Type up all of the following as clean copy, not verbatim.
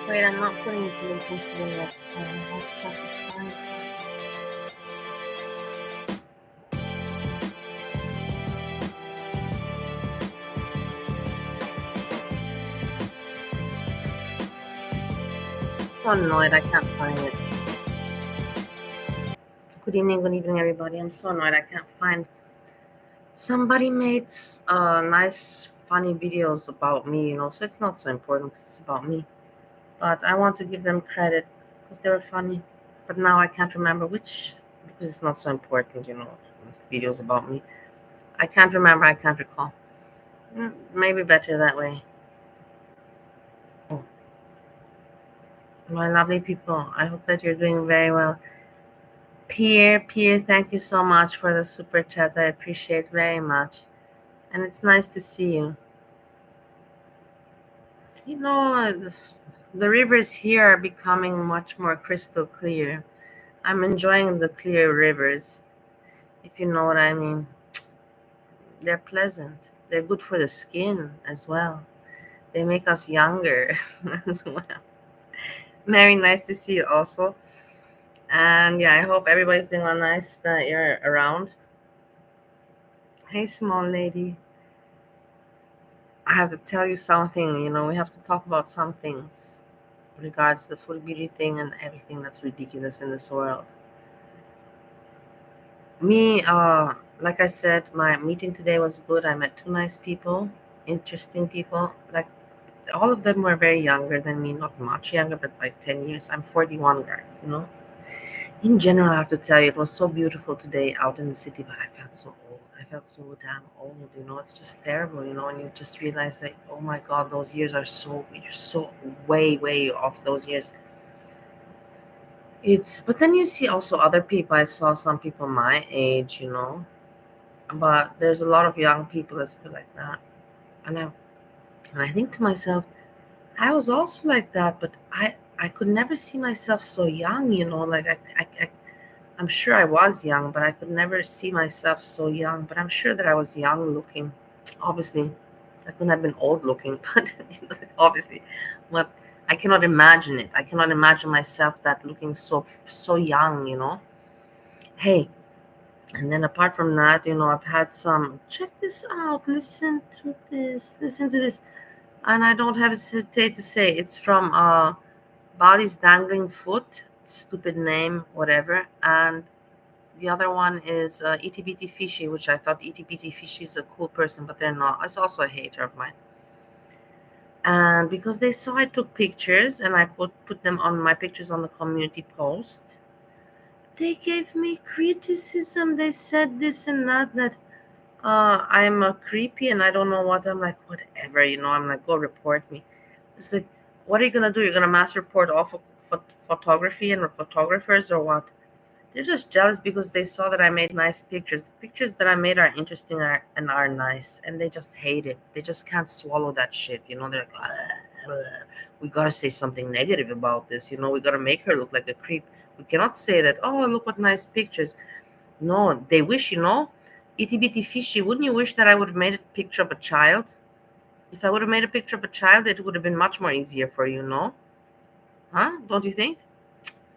Wait, I'm not putting it into the yet. I'll try to find it. So annoyed I can't find it. Good evening, everybody. I'm so annoyed I can't find. Somebody made nice, funny videos about me, so it's not so important because it's about me. But I want to give them credit because they were funny. But now I can't remember which, because it's not so important, videos about me. I can't remember, I can't recall. Maybe better that way. My lovely people, I hope that you're doing very well. Pierre, thank you so much for the super chat. I appreciate very much. And it's nice to see you. The rivers here are becoming much more crystal clear. I'm enjoying the clear rivers, if you know what I mean. They're pleasant. They're good for the skin as well. They make us younger as well. Very nice to see you also. And yeah, I hope everybody's doing well. Nice that you're around. Hey, small lady. I have to tell you something. We have to talk about some things regards the full beauty thing and everything that's ridiculous in this world. Me, like I said, my meeting today was good. I met two nice people, interesting people. Like all of them were very younger than me, not much younger, but by 10 years. I'm 41, guys. In general, I have to tell you, it was so beautiful today out in the city, but I felt so old. I felt so damn old. It's just terrible. And you just realize that, oh my God, those years you're so way, way off those years. But then you see also other people. I saw some people my age, but there's a lot of young people that's been like that. And I think to myself, I was also like that, but I could never see myself so young. Like I'm sure I was young, but I could never see myself so young. But I'm sure that I was young looking. Obviously, I couldn't have been old looking, but obviously, but I cannot imagine it. I cannot imagine myself that looking so young. Hey, and then apart from that, I've had some. Check this out. Listen to this. Listen to this. And I don't hesitate to say it's from Bali's Dangling Foot. Stupid name, whatever. And the other one is Itty Bitty Fishy, which I thought Itty Bitty Fishy is a cool person, but they're not. It's also a hater of mine. And because they saw I took pictures and I put them on my pictures on the community post, they gave me criticism. They said this and that I'm a creepy and I don't know what. I'm like, whatever. I'm like, go report me. It's like, what are you gonna do? You're gonna mass report off of photography and photographers or what? They're just jealous because they saw that I made nice pictures. The pictures that I made are interesting and are nice, and they just hate it. They just can't swallow that shit. They're like, we gotta say something negative about this. We gotta make her look like a creep. We cannot say that, oh, look what nice pictures. No, they wish. Itty bitty fishy, wouldn't you wish that I would have made a picture of a child? If I would have made a picture of a child, it would have been much more easier for you, no? Huh? Don't you think?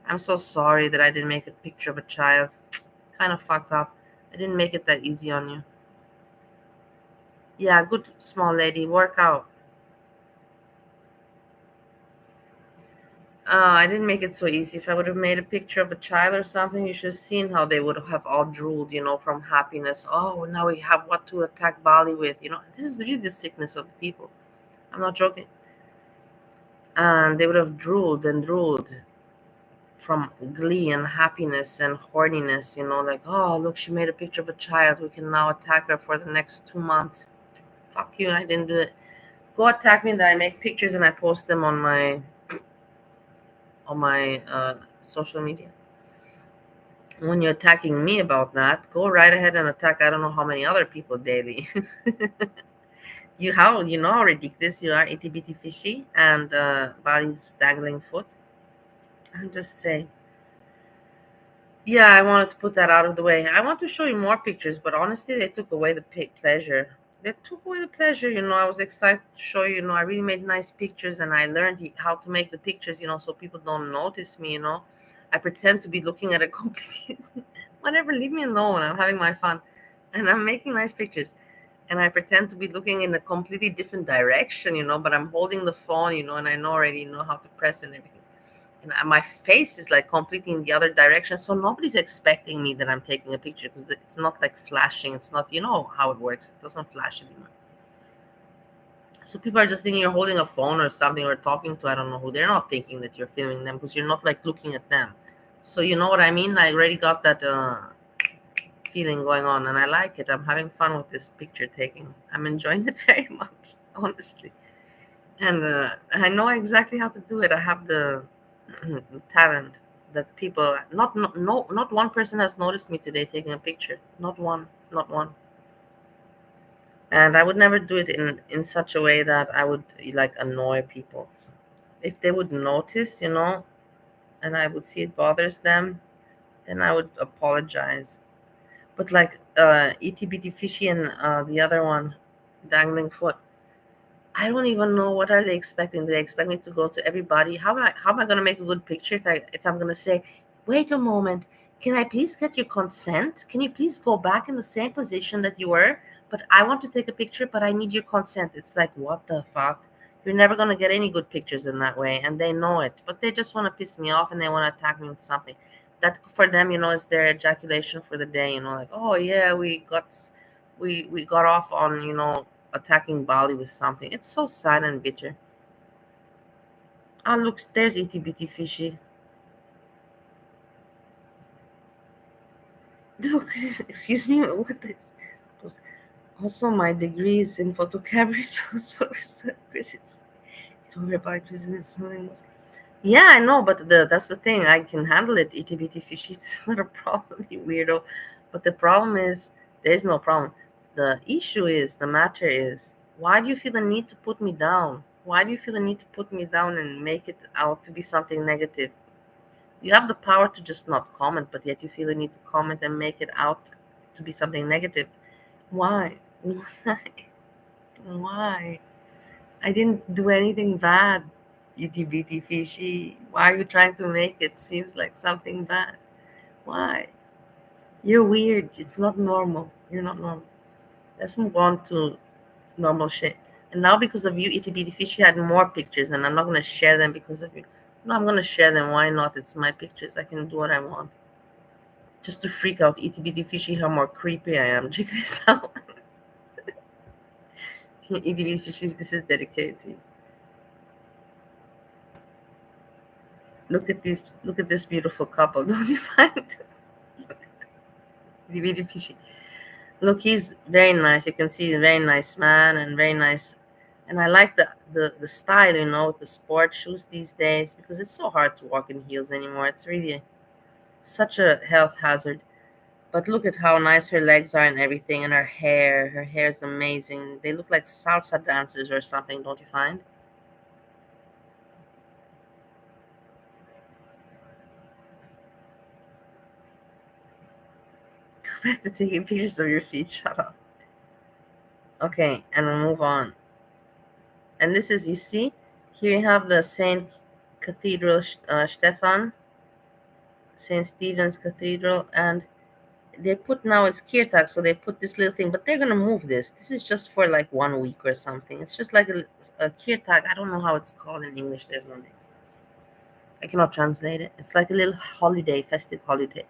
I'm so sorry that I didn't make a picture of a child. Kind of fucked up. I didn't make it that easy on you. Yeah, good small lady. Work out. I didn't make it so easy. If I would have made a picture of a child or something, you should have seen how they would have all drooled, from happiness. Oh, now we have what to attack Bali with. This is really the sickness of the people. I'm not joking. And they would have drooled and drooled from glee and happiness and horniness, like, oh, look, she made a picture of a child. We can now attack her for the next 2 months. Fuck you, I didn't do it. Go attack me that I make pictures and I post them on my social media. When you're attacking me about that, go right ahead and attack I don't know how many other people daily. You know how ridiculous you are, itty bitty fishy, and Bali's dangling foot. I'm just saying. Yeah, I wanted to put that out of the way. I want to show you more pictures, but honestly, they took away the pleasure. They took away the pleasure. I was excited to show you. I really made nice pictures and I learned how to make the pictures, so people don't notice me. I pretend to be looking at a complete. Whatever, leave me alone. I'm having my fun and I'm making nice pictures. And I pretend to be looking in a completely different direction, but I'm holding the phone, and I already know how to press and everything. And my face is like completely in the other direction, so nobody's expecting me that I'm taking a picture because it's not like flashing. It's not how it works. It doesn't flash anymore. So people are just thinking you're holding a phone or something or talking to I don't know who. They're not thinking that you're filming them because you're not like looking at them. So you know what I mean? I already got that feeling going on, and I like it. I'm having fun with this picture taking. I'm enjoying it very much, honestly. And I know exactly how to do it. I have the talent that people not one person has noticed me today taking a picture. Not one. And I would never do it in such a way that I would like annoy people. If they would notice, and I would see it bothers them, then I would apologize. But like itty bitty fishy and the other one, dangling foot, I don't even know what are they expecting. Do they expect me to go to everybody? How am I gonna make a good picture if I'm gonna say, wait a moment, can I please get your consent? Can you please go back in the same position that you were But I want to take a picture, but I need your consent. It's like, what the fuck? You're never gonna get any good pictures in that way, and they know it. But they just want to piss me off, and they want to attack me with something. That for them, is their ejaculation for the day. Like, oh yeah, we got off on attacking Bali with something. It's so sad and bitter. Ah, look, there's itty bitty fishy. Look, excuse me, what is? Also, my degree is in photo camera, so Chris, don't worry about Chris, it's something. Yeah, I know, but that's the thing. I can handle it, itty bitty fishy. It's not a problem, you weirdo. But the problem is, there's no problem. The issue is, the matter is, why do you feel the need to put me down? Why do you feel the need to put me down and make it out to be something negative? You have the power to just not comment, but yet you feel the need to comment and make it out to be something negative. Why? Why? Why? I didn't do anything bad, itty bitty fishy. Why are you trying to make it seems like something bad? Why? You're weird. It's not normal. You're not normal. Let's move on to normal shit. And now because of you, itty bitty fishy had more pictures, and I'm not gonna share them because of you. No, I'm gonna share them. Why not? It's my pictures. I can do what I want. Just to freak out itty bitty fishy how more creepy I am. Check this out. Itty bitty fishy, this is dedicated to you. Look at this beautiful couple. Don't you find itty bitty fishy? Look, he's very nice. You can see he's a very nice man and very nice. And I like the style, with the sport shoes these days, because it's so hard to walk in heels anymore. It's really such a health hazard. But look at how nice her legs are and everything, and her hair. Her hair is amazing. They look like salsa dancers or something, don't you find? Go back to taking pictures of your feet. Shut up. Okay, and we'll move on. And this is, you see, here you have the Saint Cathedral, Stefan, Saint Stephen's Cathedral, and they put now it's Kirtak, so they put this little thing, but they're gonna move this. This is just for like 1 week or something. It's just like a Kirtak. I don't know how it's called in English. There's no name. I cannot translate it. It's like a little holiday, festive holiday,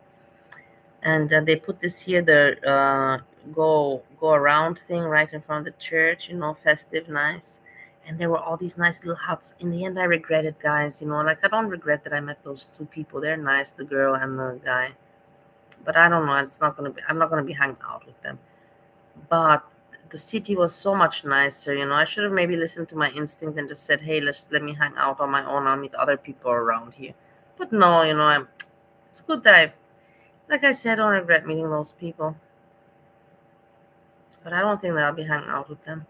and they put this here, the go around thing right in front of the church. Festive, nice. And there were all these nice little huts. In the end, I regretted, guys. Like I don't regret that I met those two people. They're nice, the girl and the guy. But I don't know. It's not gonna be. I'm not gonna be hanging out with them. But the city was so much nicer. I should have maybe listened to my instinct and just said, "Hey, let me hang out on my own. I'll meet other people around here." But no, it's good that like I said, I don't regret meeting those people. But I don't think that I'll be hanging out with them.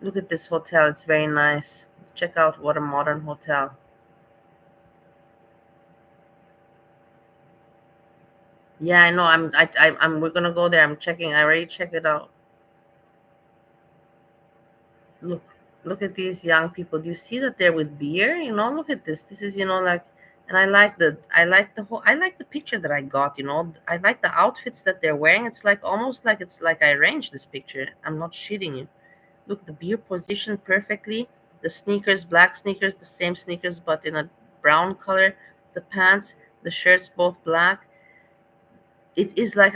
Look at this hotel. It's very nice. Check out what a modern hotel. Yeah, I know. I'm. We're gonna go there. I'm checking. I already checked it out. Look, look at these young people. Do you see that they're with beer? Look at this. This is, like, and I like the picture that I got. I like the outfits that they're wearing. It's like almost like it's like I arranged this picture. I'm not shitting you. Look, the beer positioned perfectly. The sneakers, black sneakers, the same sneakers, but in a brown color. The pants, the shirts, both black. It is like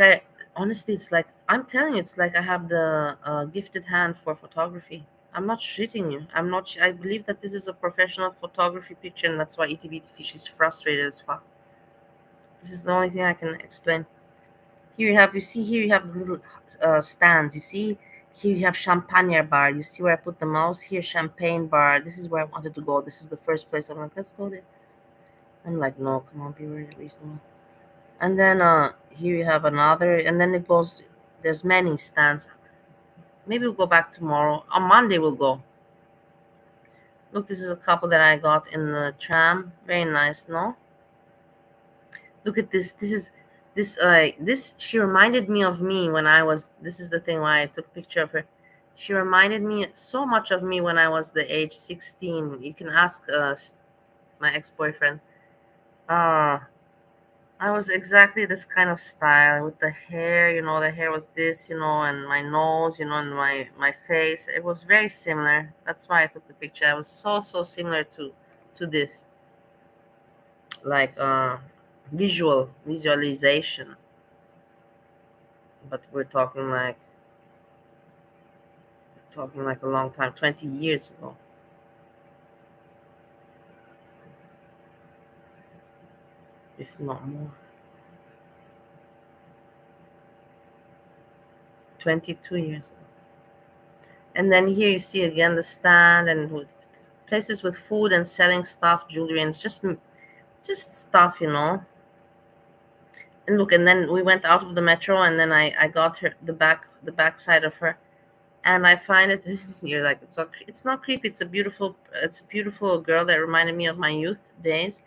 honestly, it's like I'm telling you, it's like I have the gifted hand for photography. I'm not shitting you. I believe that this is a professional photography picture, and that's why ETB Fish is frustrated as fuck. This is the only thing I can explain. You see here you have the little stands. You see here you have champagne bar. You see where I put the mouse? Here, champagne bar. This is where I wanted to go. This is the first place I'm like, let's go there. I'm like, no, come on, be really reasonable. And then here you have another, and then it goes, there's many stands. Maybe we'll go back tomorrow. On Monday we'll go. Look, this is a couple that I got in the tram. Very nice, no? Look at this. This she reminded me of me when I was, this is the thing why I took a picture of her. She reminded me so much of me when I was the age 16. You can ask my ex-boyfriend. Uh I was exactly this kind of style with the hair, the hair was this, and my nose, and my face. It was very similar. That's why I took the picture. I was so similar to this, like visualization. But we're talking like a long time, 20 years ago. If not more. 22 years ago. And then here you see again the stand and with places with food and selling stuff, jewelry, and it's just stuff. And look, and then we went out of the metro, and then I got her the back side of her, and I find it. You're like, it's not creepy. It's a beautiful girl that reminded me of my youth days,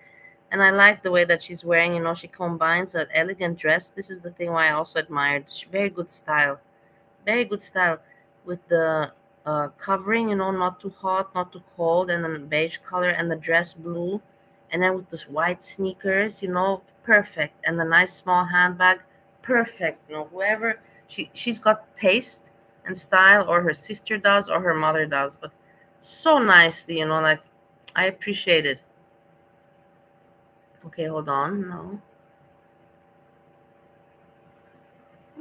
and I like the way that she's wearing. She combines that elegant dress. This is the thing why I also admired. Very good style, very good style with the covering, not too hot, not too cold, and then beige color and the dress blue, and then with those white sneakers, perfect, and the nice small handbag, perfect. Whoever she's got taste and style, or her sister does, or her mother does, but so nicely, like I appreciate it. Okay, hold on, no.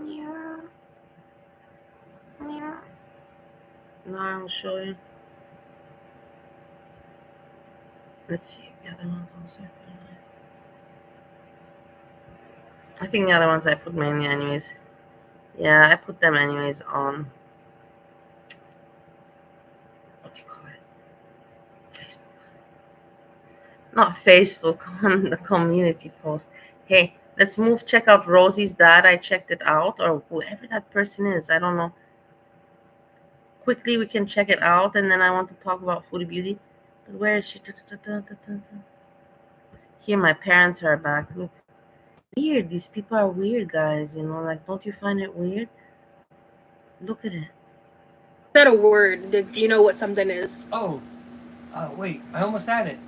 Yeah, yeah. No, I'll show you. Let's see the other one. I think the other ones I put mainly anyways. Yeah, I put them anyways on, what do you call it? Facebook. Not Facebook, on the community post. Hey, let's move. Check out Rosie's dad. I checked it out, or whoever that person is. I don't know. Quickly, we can check it out, and then I want to talk about Foodie Beauty. But where is she? Here, my parents are back. Look, weird. These people are weird, guys. Like, don't you find it weird? Look at it. Is that a word? Do you know what something is? Oh, wait, I almost had it.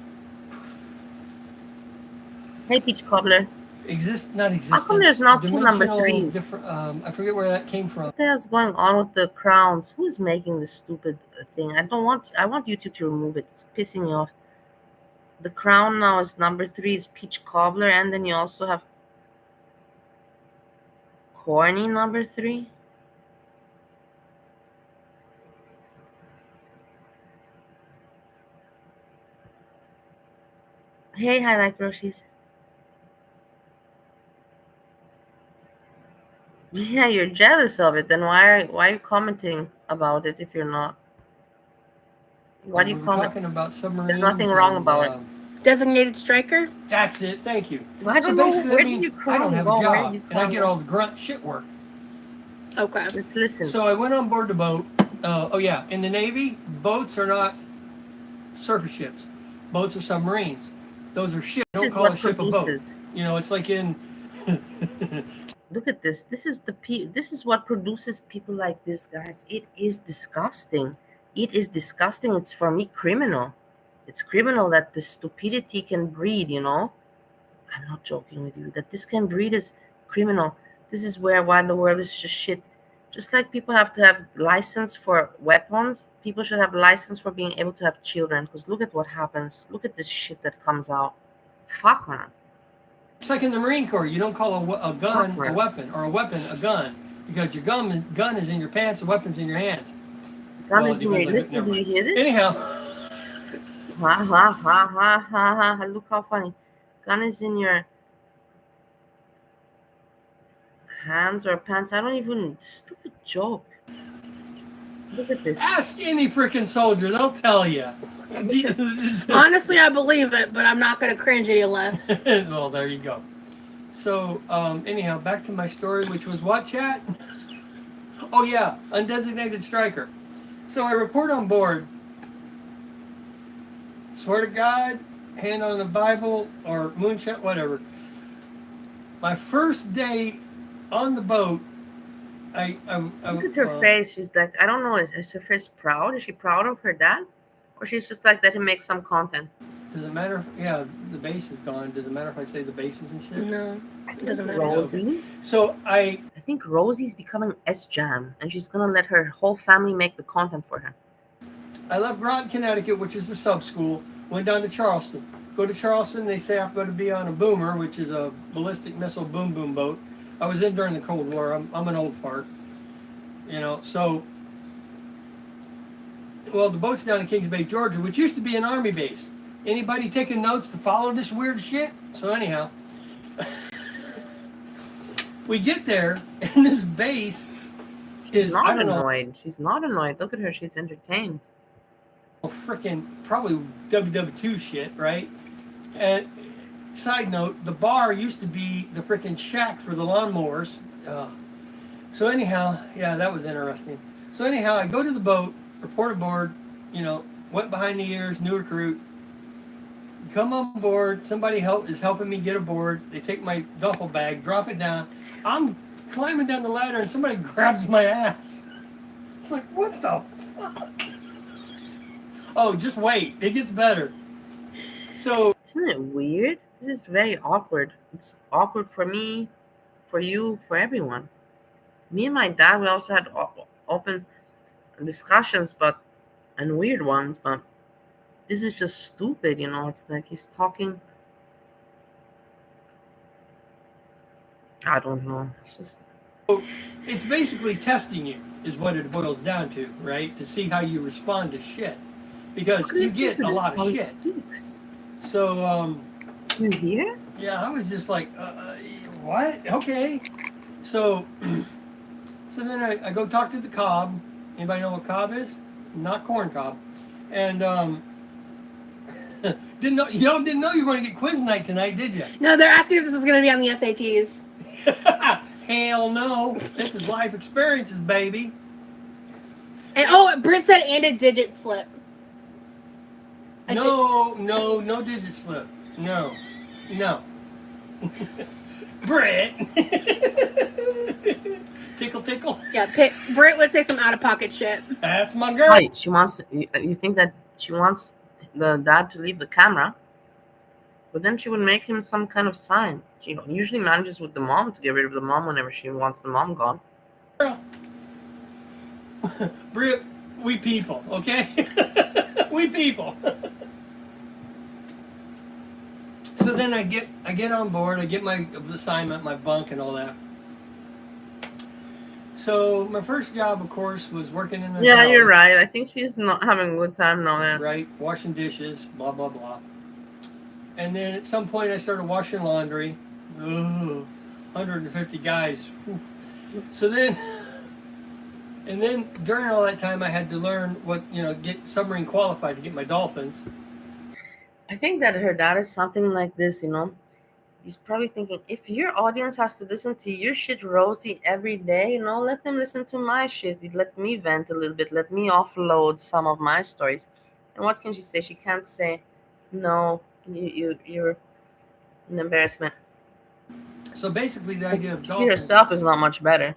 Hey, Peach Cobbler. Not existence. How come there's not two number dimensional, threes? different. I forget where that came from. What the hell's going on with the crowns? Who's making this stupid thing? I want YouTube to remove it. It's pissing me off. The crown now is number 3 is Peach Cobbler, and then you also have Corny number 3. Hey, I like Rosies. Yeah, you're jealous of it. Then why are you commenting about it if you're not? Why do you We were comment? talking about submarines. There's nothing wrong about it. Designated striker? That's it. Thank you. Well, I don't So know. basically, Where that did means you I don't have a go? Where did job, you and I come get from? all the grunt shit work. Okay. Let's listen. So I went on board the boat. Oh yeah, in the Navy, boats are not surface ships. Boats are submarines. Those are ships. Don't This is call a what ship a boat. produces. It's like in. Look at this. This is what produces people like this, guys. It is disgusting. It is disgusting. It's, for me, criminal. It's criminal that this stupidity can breed, I'm not joking with you. That this can breed is criminal. This is why the world is just shit. Just like people have to have license for weapons, people should have license for being able to have children. Because look at what happens. Look at this shit that comes out. Fuck, man. It's like in the Marine Corps. You don't call a gun Fuck, a man. weapon, or a weapon a gun, because your gun is in your pants, the weapon's in your hands. Gun Well, is it in your. depends on Listen, never do you mind. hear this? Anyhow, Ha ha ha ha ha ha. Look how funny. Gun is in your hands or pants. I don't even. Stupid joke. Look at this. ask any freaking soldier; they'll tell you. Honestly, I believe it, but I'm not going to cringe any less. Well, there you go. So, anyhow, back to my story, which was what, chat? Oh yeah, undesignated striker. So I report on board. Swear to God, hand on the Bible or moonshot, whatever. My first day on the boat, Look at her face. She's like, I don't know. Is her face proud? Is she proud of her dad? Or she's just like, let him make some content? Does it matter? Yeah, the base is gone. Does it matter if I say the bases and shit? No, it doesn't matter. Rosie. So I think Rosie's becoming S-Jam, and she's gonna let her whole family make the content for her. I left Groton, Connecticut, which is the sub school. Went down to Charleston. Go to Charleston. They say I'm going to be on a boomer, which is a ballistic missile boom boat. I was in during the Cold War. I'm an old fart, you know. So, well, the boat's down in Kings Bay, Georgia, which used to be an army base. Anybody taking notes to follow this weird shit? So anyhow, we get there, and this base is, Not I don't know, annoyed. She's not annoyed. Look at her. She's entertained. freaking probably WW2 shit, right? And side note, the bar used to be the freaking shack for the lawnmowers. So anyhow, yeah, that was interesting. So anyhow, I go to the boat, report aboard, you know, went behind the ears, new recruit. Come on board. Somebody is helping me get aboard. They take my duffel bag, drop it down. I'm climbing down the ladder, and somebody grabs my ass. It's like, what the fuck? Oh, just wait. It gets better. So, isn't it weird? This is very awkward. It's awkward for me, for you, for everyone. Me and my dad, we also had open discussions, and weird ones, but this is just stupid, you know. It's like he's talking. I don't know. it's basically testing you, is what it boils down to, right? To see how you respond to shit. Because you get a lot of shit. So, you hear? Yeah, I was just like, what? Okay. So then I go talk to the cob. Anybody know what cob is? Not corn cob. And y'all didn't know you were going to get quiz night tonight, did you? No, they're asking if this is going to be on the SATs. Hell no. This is life experiences, baby. And Britt said and a digit slip. No digit slip. No. Britt. Tickle. Yeah, Britt would say some out of pocket shit. That's my girl. Right. She wants. You think that she wants the dad to leave the camera, but then she would make him some kind of sign. She usually manages with the mom to get rid of the mom whenever she wants the mom gone. Girl. Britt, we people, okay? We people. So then I get on board, I get my assignment, my bunk and all that. So my first job, of course, was working in the Yeah, house, you're right. I think she's not having a good time now. Man. right? Washing dishes, blah blah blah. And then at some point I started washing laundry. Ugh, 150 guys. Whew. So then during all that time I had to learn get submarine qualified to get my dolphins. I think that her dad is something like this, you know. He's probably thinking, if your audience has to listen to your shit, Rosie, every day, you know, let them listen to my shit. Let me vent a little bit. Let me offload some of my stories. And what can she say? She can't say, no, you're an embarrassment. So basically the idea of She dolphins. herself is not much better.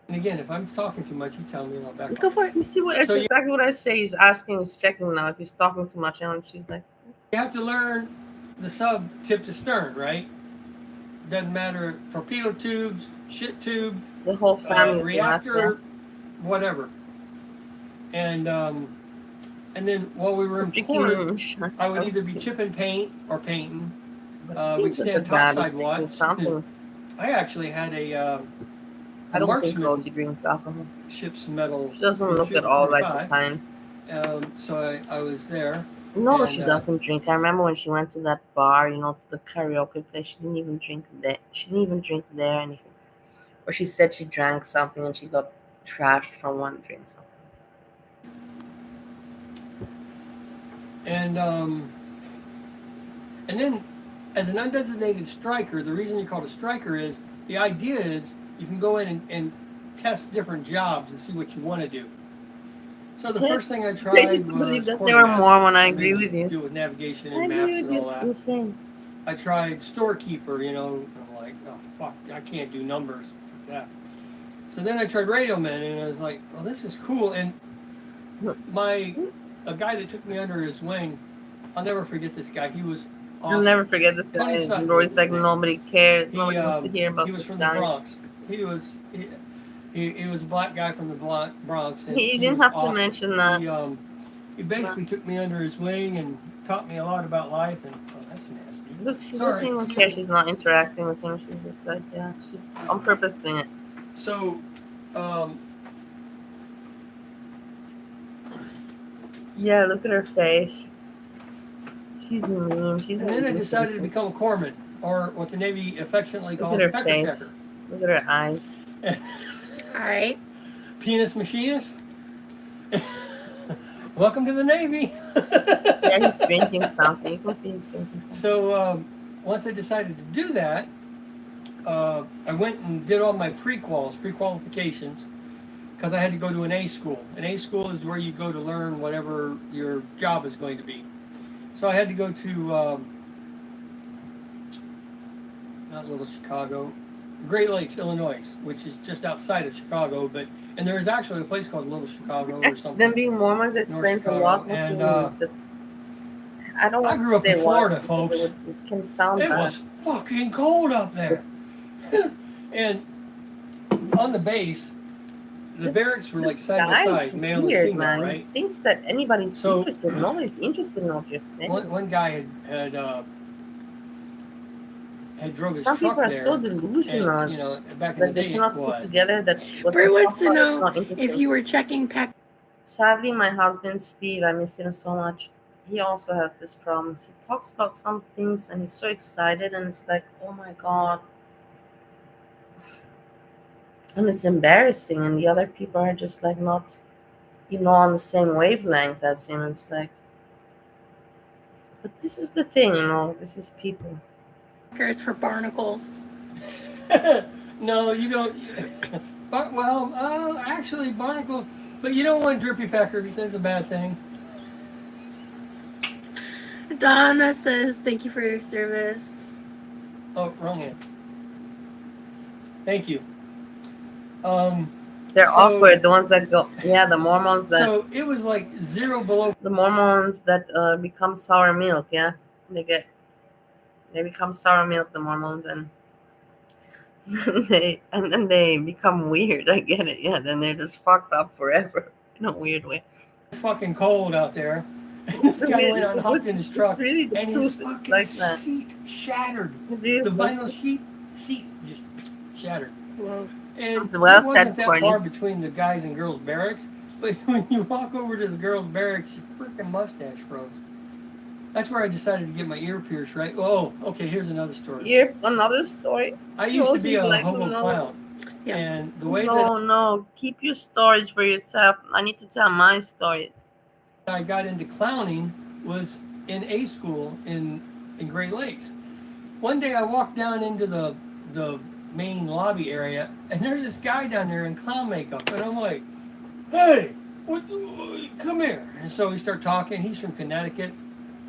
And again, if I'm talking too much, you tell me and I'll back Go off. for it. You see So exactly what I say. He's asking, he's checking now if he's talking too much. And she's like, You have to learn the sub tip to stern, right? Doesn't matter, torpedo tubes, shit tube, the whole family reactor, whatever. And then while we were in port, I would either be chipping paint or painting. We'd stand topside watch. I actually had a I don't think Rosie drinks alcohol. Ship's metal. She doesn't look at all like the kind. So I was there. No, she doesn't drink. I remember when she went to that bar, you know, to the karaoke place. She didn't even drink there. She didn't even drink there or anything. Or she said she drank something and she got trashed from one drink. Something. And then, as an undesignated striker, the reason you're called a striker is the idea is you can go in and test different jobs and see what you want to do. So the first thing I tried was believe that there are more when I agree with you. Deal with navigation and maps and all that. It's insane. I tried storekeeper, you know. I'm like, oh fuck, I can't do numbers like that. So then I tried radio man, and I was like, well, this is cool. And a guy that took me under his wing, I'll never forget this guy. He was I'll awesome. never forget this Tony guy. Sutton Roy's was like his name. nobody cares. He, Nobody wants to hear about he was this from the guy. Bronx. He was a black guy from the Bronx. And You he didn't was have to awesome. mention that. He basically took me under his wing and taught me a lot about life. And oh, that's nasty. Look, she Sorry. doesn't even care. She's not interacting with him. She's just like, yeah, she's on purpose doing it. So, Yeah, look at her face. She's mean. She's. and then I decided to become a corpsman, or what the Navy affectionately Look calls at a her pecker face. checker. Look at her eyes. All right. Penis machinist. Welcome to the Navy. Yeah, he's drinking something. You can see he's drinking something. So once I decided to do that, I went and did all my pre-qualifications, because I had to go to an A school. An A school is where you go to learn whatever your job is going to be. So I had to go to, not Little Chicago, Great Lakes, Illinois, which is just outside of Chicago, and there is actually a place called Little Chicago or something. Them being Mormons explains a lot. And I don't I want grew to up say in Florida, what, folks. It can sound It bad. was fucking cold up there. And on the base, the barracks were like side by Guy's side, male weird, and female, man. right? He thinks that anybody's So- interested. Nobody's interested in what you're saying. One guy had drove his Some truck people are there. so delusional And, you know, back in the that they day, cannot it put was. together that what Bray they wants talk to about is know not interesting. if you were checking pack. Sadly, my husband Steve, I miss him so much. He also has this problem. He talks about some things and he's so excited, and it's like, oh my god. And it's embarrassing, and the other people are just like not, on the same wavelength as him. It's like, but this is the thing, this is people. Packers for barnacles. No, you don't. But actually, barnacles. But you don't want drippy peckers. That's a bad thing. Donna says, "Thank you for your service." Oh, wrong hand. Thank you. They're So- awkward. The ones that go, the Mormons that, So it was like 0 below. the Mormons that become sour milk. Yeah, they become sour milk. The Mormons, and then they become weird. I get it. Yeah, then they're just fucked up forever in a weird way. Fucking cold out there. And this guy went on, hopped in his truck, Really, the and his truth is fucking like that. seat shattered. It really is The like- vinyl seat just shattered. Whoa. And Well it wasn't said, that Courtney. far between the guys and girls barracks, but when you walk over to the girls barracks, your freaking mustache froze. That's where I decided to get my ear pierced, right? Oh, okay, here's another story. Here, another story. I used to be a Rosie's like, hobo no. clown. Yeah. And the way that No, keep your stories for yourself. I need to tell my stories. I got into clowning was in A school in Great Lakes. One day I walked down into the main lobby area, and there's this guy down there in clown makeup, and I'm like, hey, come here. And so we start talking. He's from Connecticut.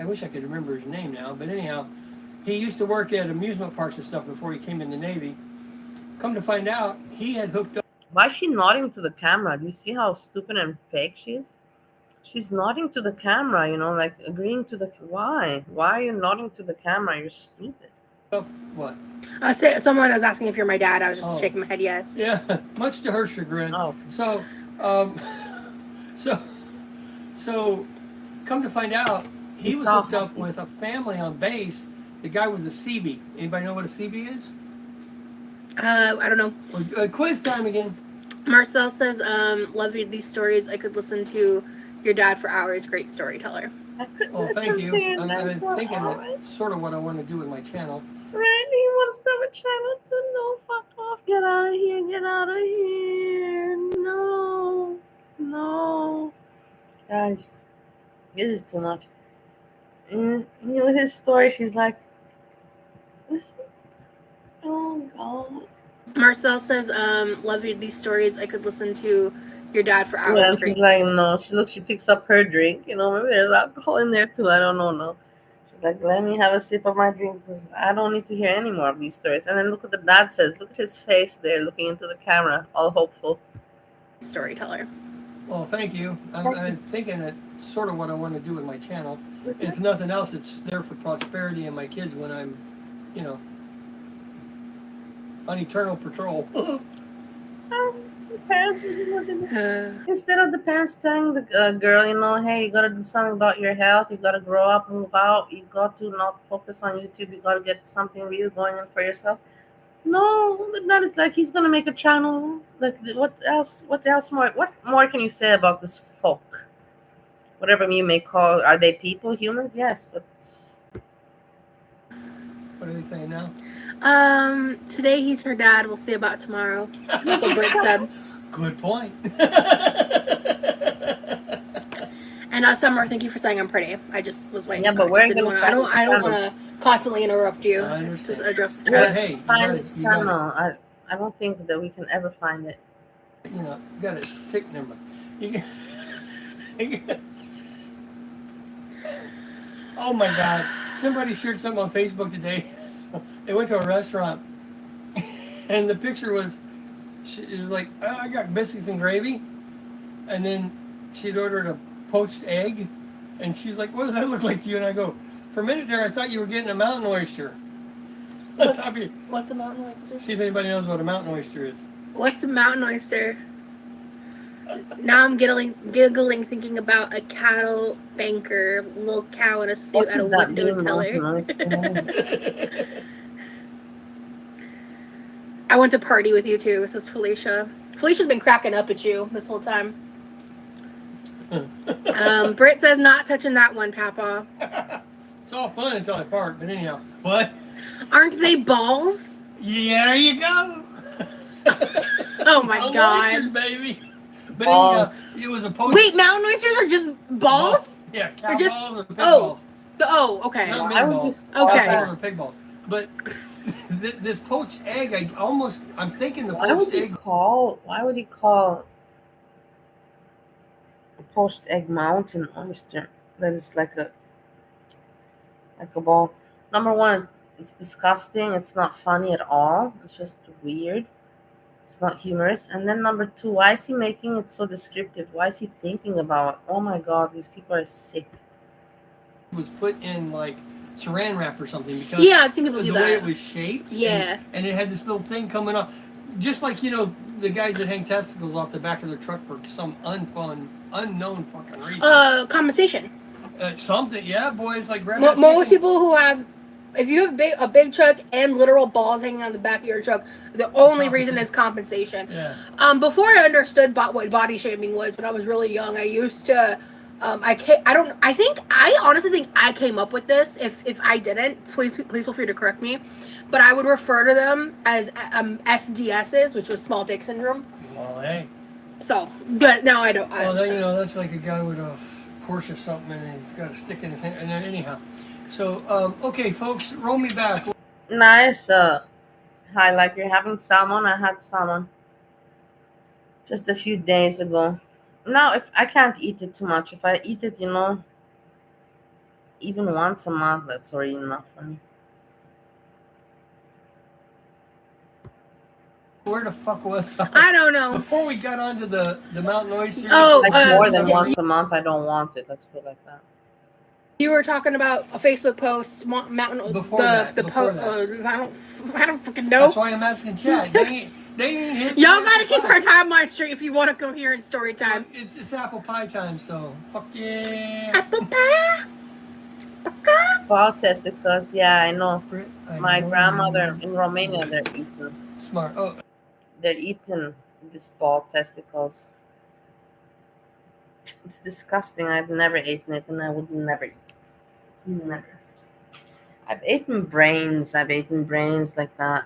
I wish I could remember his name now, but anyhow, he used to work at amusement parks and stuff before he came in the Navy. Come to find out, he had hooked up. Why is she nodding to the camera? Do you see how stupid and fake she is? She's nodding to the camera, like agreeing to the. Why? Why are you nodding to the camera? You're stupid. What? Someone was asking if you're my dad. I was just Oh. shaking my head yes. Yeah, much to her chagrin. Oh. So, so, come to find out, he was hooked up with a family on base. The guy was a CB. Anybody know what a CB is? I don't know. Quiz time again. Marcel says, "Love you these stories. I could listen to your dad for hours. Great storyteller." Oh, thank you. I'm thinking that's sort of what I want to do with my channel. Randy wants to have a channel too. No, fuck off. Get out of here. Get out of here. No. Guys, this is too much. And with his story, she's like, listen. Oh, God. Marcel says, "Love you these stories. I could listen to your dad for hours." Yeah, and Great. she's like, no. She picks up her drink. Maybe there's alcohol in there too. I don't know. No. She's like, let me have a sip of my drink because I don't need to hear any more of these stories. And then look what the dad says. Look at his face there looking into the camera, all hopeful. Storyteller. Well, thank you. I'm thinking that sort of what I want to do with my channel. If nothing else, it's there for prosperity and my kids when I'm, you know, on eternal patrol. The parents, instead of the parents telling the girl, you know, hey, you gotta do something about your health, you gotta grow up, move out, you got to not focus on YouTube, you gotta get something real going on for yourself. No, that is like he's gonna make a channel. Like what else? What else more? What more can you say about this folk? Whatever you may call, are they people, humans? Yes, but What are they saying now? Today he's her dad. We'll see about tomorrow. That's what Britt said. Good point. And Summer, thank you for saying I'm pretty. I just was waiting. Yeah, but I just we're didn't gonna wanna, I don't want to constantly interrupt you. I understand. Just address the Well, chat. hey, find you this got channel. I don't think that we can ever find it. you know, you got to take never mind. Oh my God! Somebody shared something on Facebook today. They went to a restaurant, and the picture was, it was like, oh, I got biscuits and gravy, and then she'd ordered a poached egg, and she's like, what does that look like to you? And I go, for a minute there, I thought you were getting a mountain oyster. What's a mountain oyster? See if anybody knows what a mountain oyster is. What's a mountain oyster? Now I'm giggling, thinking about a cattle banker, little cow in a suit What at a does that window mean, teller. no? I went to party with you too, says Felicia. Felicia's been cracking up at you this whole time. Britt says not touching that one, Papa. It's all fun until I fart, but anyhow. What? Aren't they balls? Yeah, there you go. Oh my Mountain God. oysters, baby. But Balls. anyhow, it was a poached. Wait, mountain oysters are just balls? Yeah, cow They're just- balls or pig oh. balls. Oh, okay. Not Why mid would you balls. call Okay. Cow balls that? or pig balls. But this poached egg, I'm thinking the Why poached would you egg. call? Why would you call a poached egg mountain oyster? That is like a ball. Number one, it's disgusting. It's not funny at all. It's just weird. It's not humorous. And then number two, why is he making it so descriptive? Why is he thinking about? Oh my God, these people are sick. Was put in like saran wrap or something because Yeah, I've seen people of do the way that. it was shaped. Yeah. And it had this little thing coming off. Just like, you know, the guys that hang testicles off the back of their truck for some unknown fucking reason. Compensation. Something, yeah, boys, like Most people who have, if you have a big truck and literal balls hanging on the back of your truck, the only reason is compensation. Yeah. Before I understood what body shaming was, when I was really young, I used to, I honestly think I came up with this. If I didn't, please feel free to correct me. But I would refer to them as SDSs, which was small dick syndrome. Well, hey. So, but now I don't. Well, then, you know, that's like a guy with a Porsche something and he's got a stick in his hand. And then anyhow. So, okay, folks, roll me back. Nice. Hi, like you're having salmon. I had salmon just a few days ago. Now, if I can't eat it too much, if I eat it, you know, even once a month, that's already enough for me. Where the fuck was I? I don't know. Before we got onto the mountain oyster. Oh, Like more than yeah. once a month, I don't want it. Let's put it like that. You were talking about a Facebook post, mountain. Before that. I don't freaking know. That's why I'm asking chat. They ain't hit Y'all me gotta with keep the our pie. timeline straight if you want a coherent story time. It's apple pie time, so fuck yeah. Apple pie. Ball testicles, yeah, I know. I My know grandmother you're in Romania, they're eating. smart. Oh, They're eating these ball testicles. It's disgusting. I've never eaten it, and I would never eat it. Never. I've eaten brains. Like that.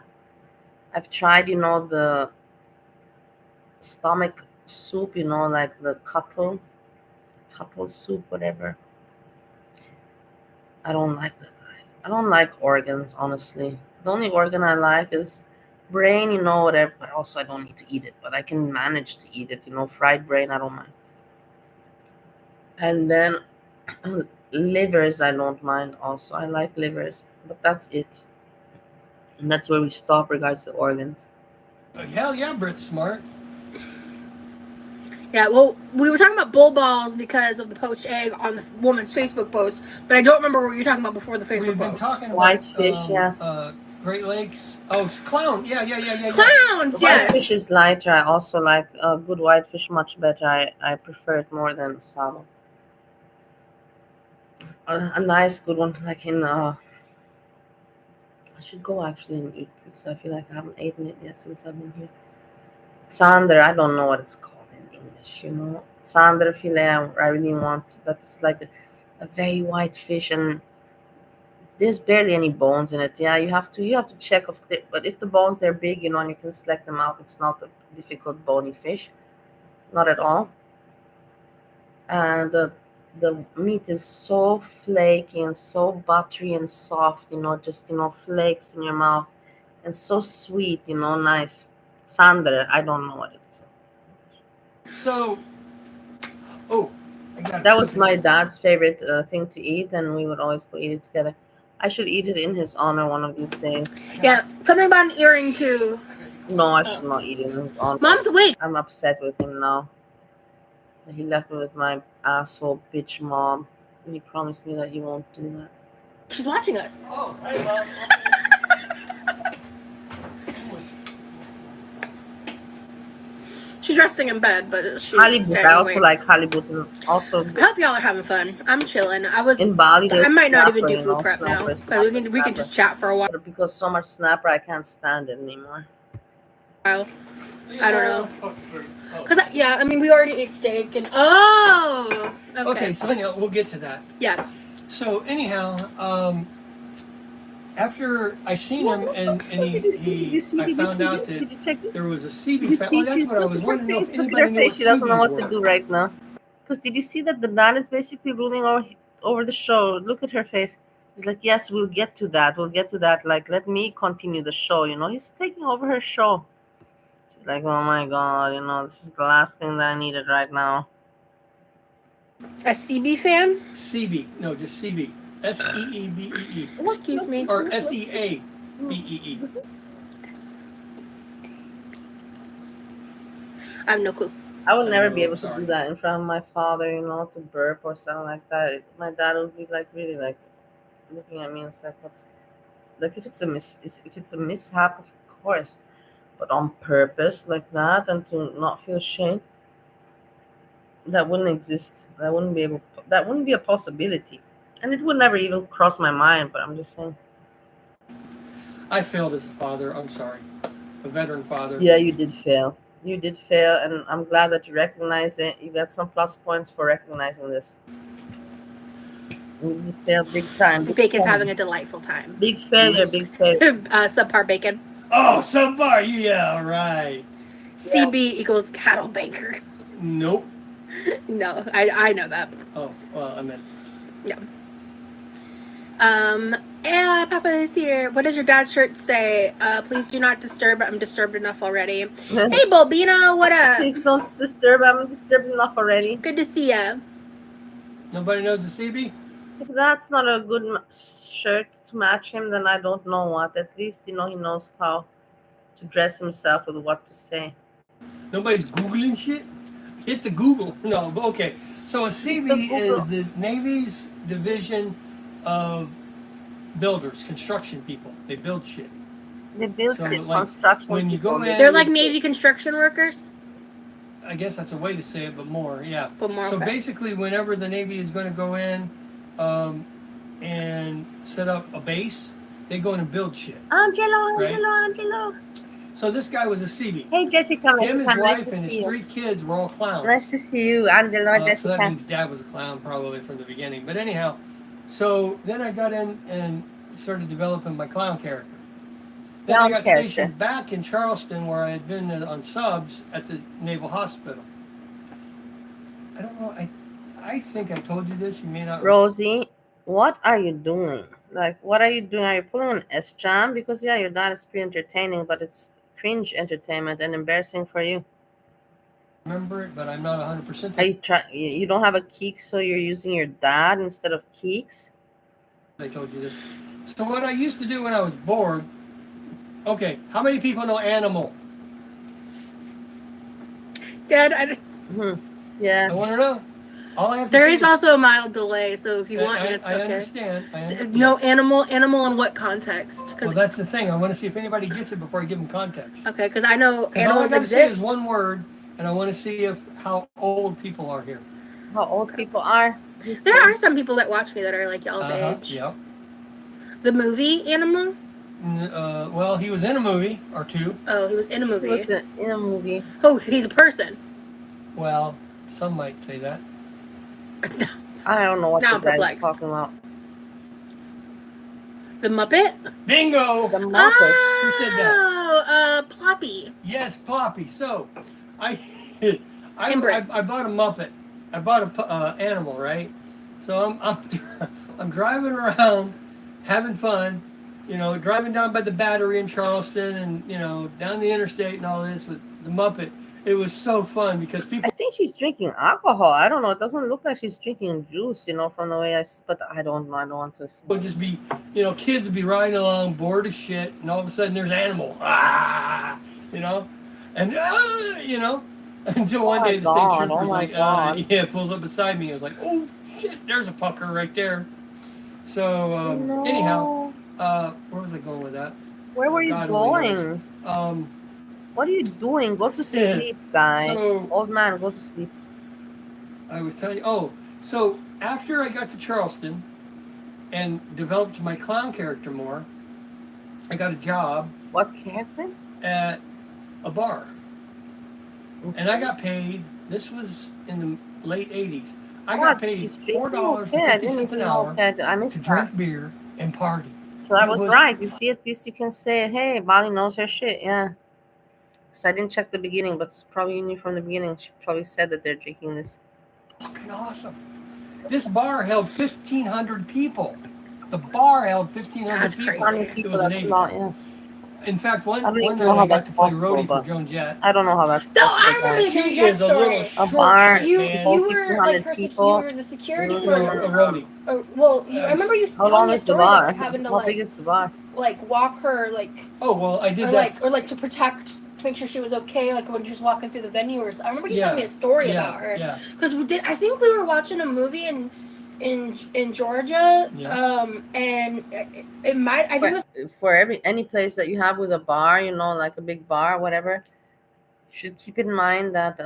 I've tried, you know, the stomach soup, you know, like the cuttle soup, whatever. I don't like that. I don't like organs, honestly. The only organ I like is brain, you know, whatever. But also, I don't need to eat it. But I can manage to eat it, you know, fried brain, I don't mind. And then livers, I don't mind also. I like livers, but that's it. And that's where we stop regards to organs. hell yeah, Britt's smart. Yeah, well, we were talking about bull balls because of the poached egg on the woman's Facebook post, but I don't remember what you were talking about before the Facebook We've been post. talking about Whitefish, yeah. Great Lakes. Oh, it's clown. Yeah. Clowns, yes. Whitefish is lighter. I also like good whitefish much better. I prefer it more than salmon. A nice good one, like in I should go actually and eat because I feel like I haven't eaten it yet since I've been here. Sander, I don't know what it's called in English, you know. Sander filet, I really want. That's like a very white fish, and there's barely any bones in it. Yeah, you have to check if but if the bones they're big, you know, and you can select them out, it's not a difficult bony fish, not at all. And the meat is so flaky and so buttery and soft, you know, just flakes in your mouth, and so sweet, you know, nice. Sander, I don't know what it is. So, oh, I got That was my dad's favorite thing to eat, and we would always go eat it together. I should eat it in his honor one of these days. Yeah, something about an earring too. No, I should not eat it in his honor. Mom's awake. I'm upset with him now. He left me with my asshole bitch mom, and he promised me that he won't do that. She's watching us. Oh, hey, Mom. She's resting in bed, but she's Halibut. staying I also awake. like halibut. And also I hope y'all are having fun. I'm chilling. in Bali, I there's might not even snapper, do you food know, prep now snapper, because we can just chat for a while. because so much snapper, I can't stand it anymore. I don't know. Cause I mean, we already ate steak and okay. So anyhow, we'll get to that. Yeah. So anyhow, after I seen him and I found out that there was a CB fan. Oh, that's what I was wondering if anybody knew what She doesn't know what CBs to were. do right now. Because did you see that the dad is basically ruling over the show? Look at her face. He's like, yes, we'll get to that. We'll get to that. Like, let me continue the show. You know, he's taking over her show. She's like, oh my God, you know, this is the last thing that I needed right now. A CB fan? CB, no, just CB. SEEBEE. Excuse me. Or SEABEE. I have no clue. I would never be know, able to sorry. do that in front of my father, you know, to burp or something like that. My dad would be like, really, like, looking at me and stuff. What's like if it's a mishap, of course, but on purpose like that and to not feel shame, that wouldn't exist. That wouldn't be a possibility, and it would never even cross my mind. But I'm just saying. I failed as a father. I'm sorry. A veteran father. Yeah, you did fail. You did fail, and I'm glad that you recognize it. You got some plus points for recognizing this. You failed big time. Bacon's having a delightful time. Big failure, big failure. Subpar bacon. Oh, subpar. Yeah, right. CB equals cattle banker. Nope. No, I know that. Oh, well, I meant. Yeah. Papa is here. What does your dad's shirt say? Please do not disturb. I'm disturbed enough already. Hey, Bobino, what up? Please don't disturb. I'm disturbed enough already. Good to see ya. Nobody knows the CB? If that's not a good shirt to match him, then I don't know what. At least, you know, he knows how to dress himself with what to say. Nobody's Googling shit? Hit the Google. No, but okay. So a CB is the Navy's division of builders, construction people. They build shit. They build So, it, like, construction. when you go people. in- They're like Navy construction workers. I guess that's a way to say it, but more, yeah. But more, So okay. basically, whenever the Navy is going to go in and set up a base, they go in and build shit. Angelo. So this guy was a CB. Hey, Jessica. Him, his Nice wife, to and see his you. 3 kids were all clowns. Nice to see you, Angelo, So Jessica. that means dad was a clown probably from the beginning. But anyhow, so then I got in and started developing my clown character. Then I got stationed back in Charleston where I had been on subs at the Naval Hospital. I don't know. I think I told you this. You may not. Rosie, what are you doing? Like, what are you doing? Are you pulling an S-jam? Because, yeah, your dad is pretty entertaining, but it's cringe entertainment and embarrassing for you. Remember it, but I'm not 100%. Are you don't have a Keeks, so you're using your dad instead of Keeks? I told you this. So what I used to do when I was bored. Okay, how many people know Animal? Dad, Yeah. I want to know. All I have to There say is also a mild delay, so if you want, I it's okay. understand. No, Yes. animal in what context? Well, that's the thing. I want to see if anybody gets it before I give them context. Okay, because I know Because all I animals got to say is exist. one word, and I want to see how old people are here. How old people are. There are some people that watch me that are like y'all's age. Yep. The movie Animal? Well, he was in a movie or two. Oh, he was in a movie. He was in a movie. Oh, he's a person. Well, some might say that. I don't know what Now the I'm guy's perplexed. talking about. The Muppet? Bingo! The Muppet. Who said that? Oh, Ploppy. Yes, Ploppy. So, I Inbred. I bought a Muppet. I bought a animal, right? So I'm driving around, having fun, driving down by the Battery in Charleston, and down the interstate and all this with the Muppet. It was so fun because people. I think she's drinking alcohol. I don't know. It doesn't look like she's drinking juice, from the way but I don't know. I don't want to assume. Would just be, kids would be riding along, bored as shit, and all of a sudden there's animal, until one day the state trooper's like, yeah, pulls up beside me. I was like, oh shit, there's a pucker right there. So anyhow, where was I going with that? Where were you going? What are you doing? Go to sleep, guy. So, old man, go to sleep. I was telling you. So after I got to Charleston and developed my clown character more, I got a job. What character? At a bar. Okay. And I got paid, this was in the late 80s. I got paid $4.50 an hour to drink beer and party. So I was right. You see, at least you can say, hey, Molly knows her shit. Yeah. Because I didn't check the beginning, but probably you knew from the beginning. She probably said that they're drinking this. Fucking awesome. This bar held 1,500 people. The bar held 1,500 people. Crazy. It was an 80s. Yeah. In fact, one night I got to play roadie for Joan Jett. I don't know how that's possible. No, I remember the Joan Jett story. A bar, you were like her, you were the security for a roadie. I remember you telling me a story about having to how big is the bar? Like walk her Oh well, I did that. Or to protect, to make sure she was okay, like when she was walking through the venue. Or I remember you telling me a story about her. Yeah. Because I think we were watching a movie in Georgia, and it might. I think it was for any place that you have with a bar, like a big bar, whatever. You should keep in mind that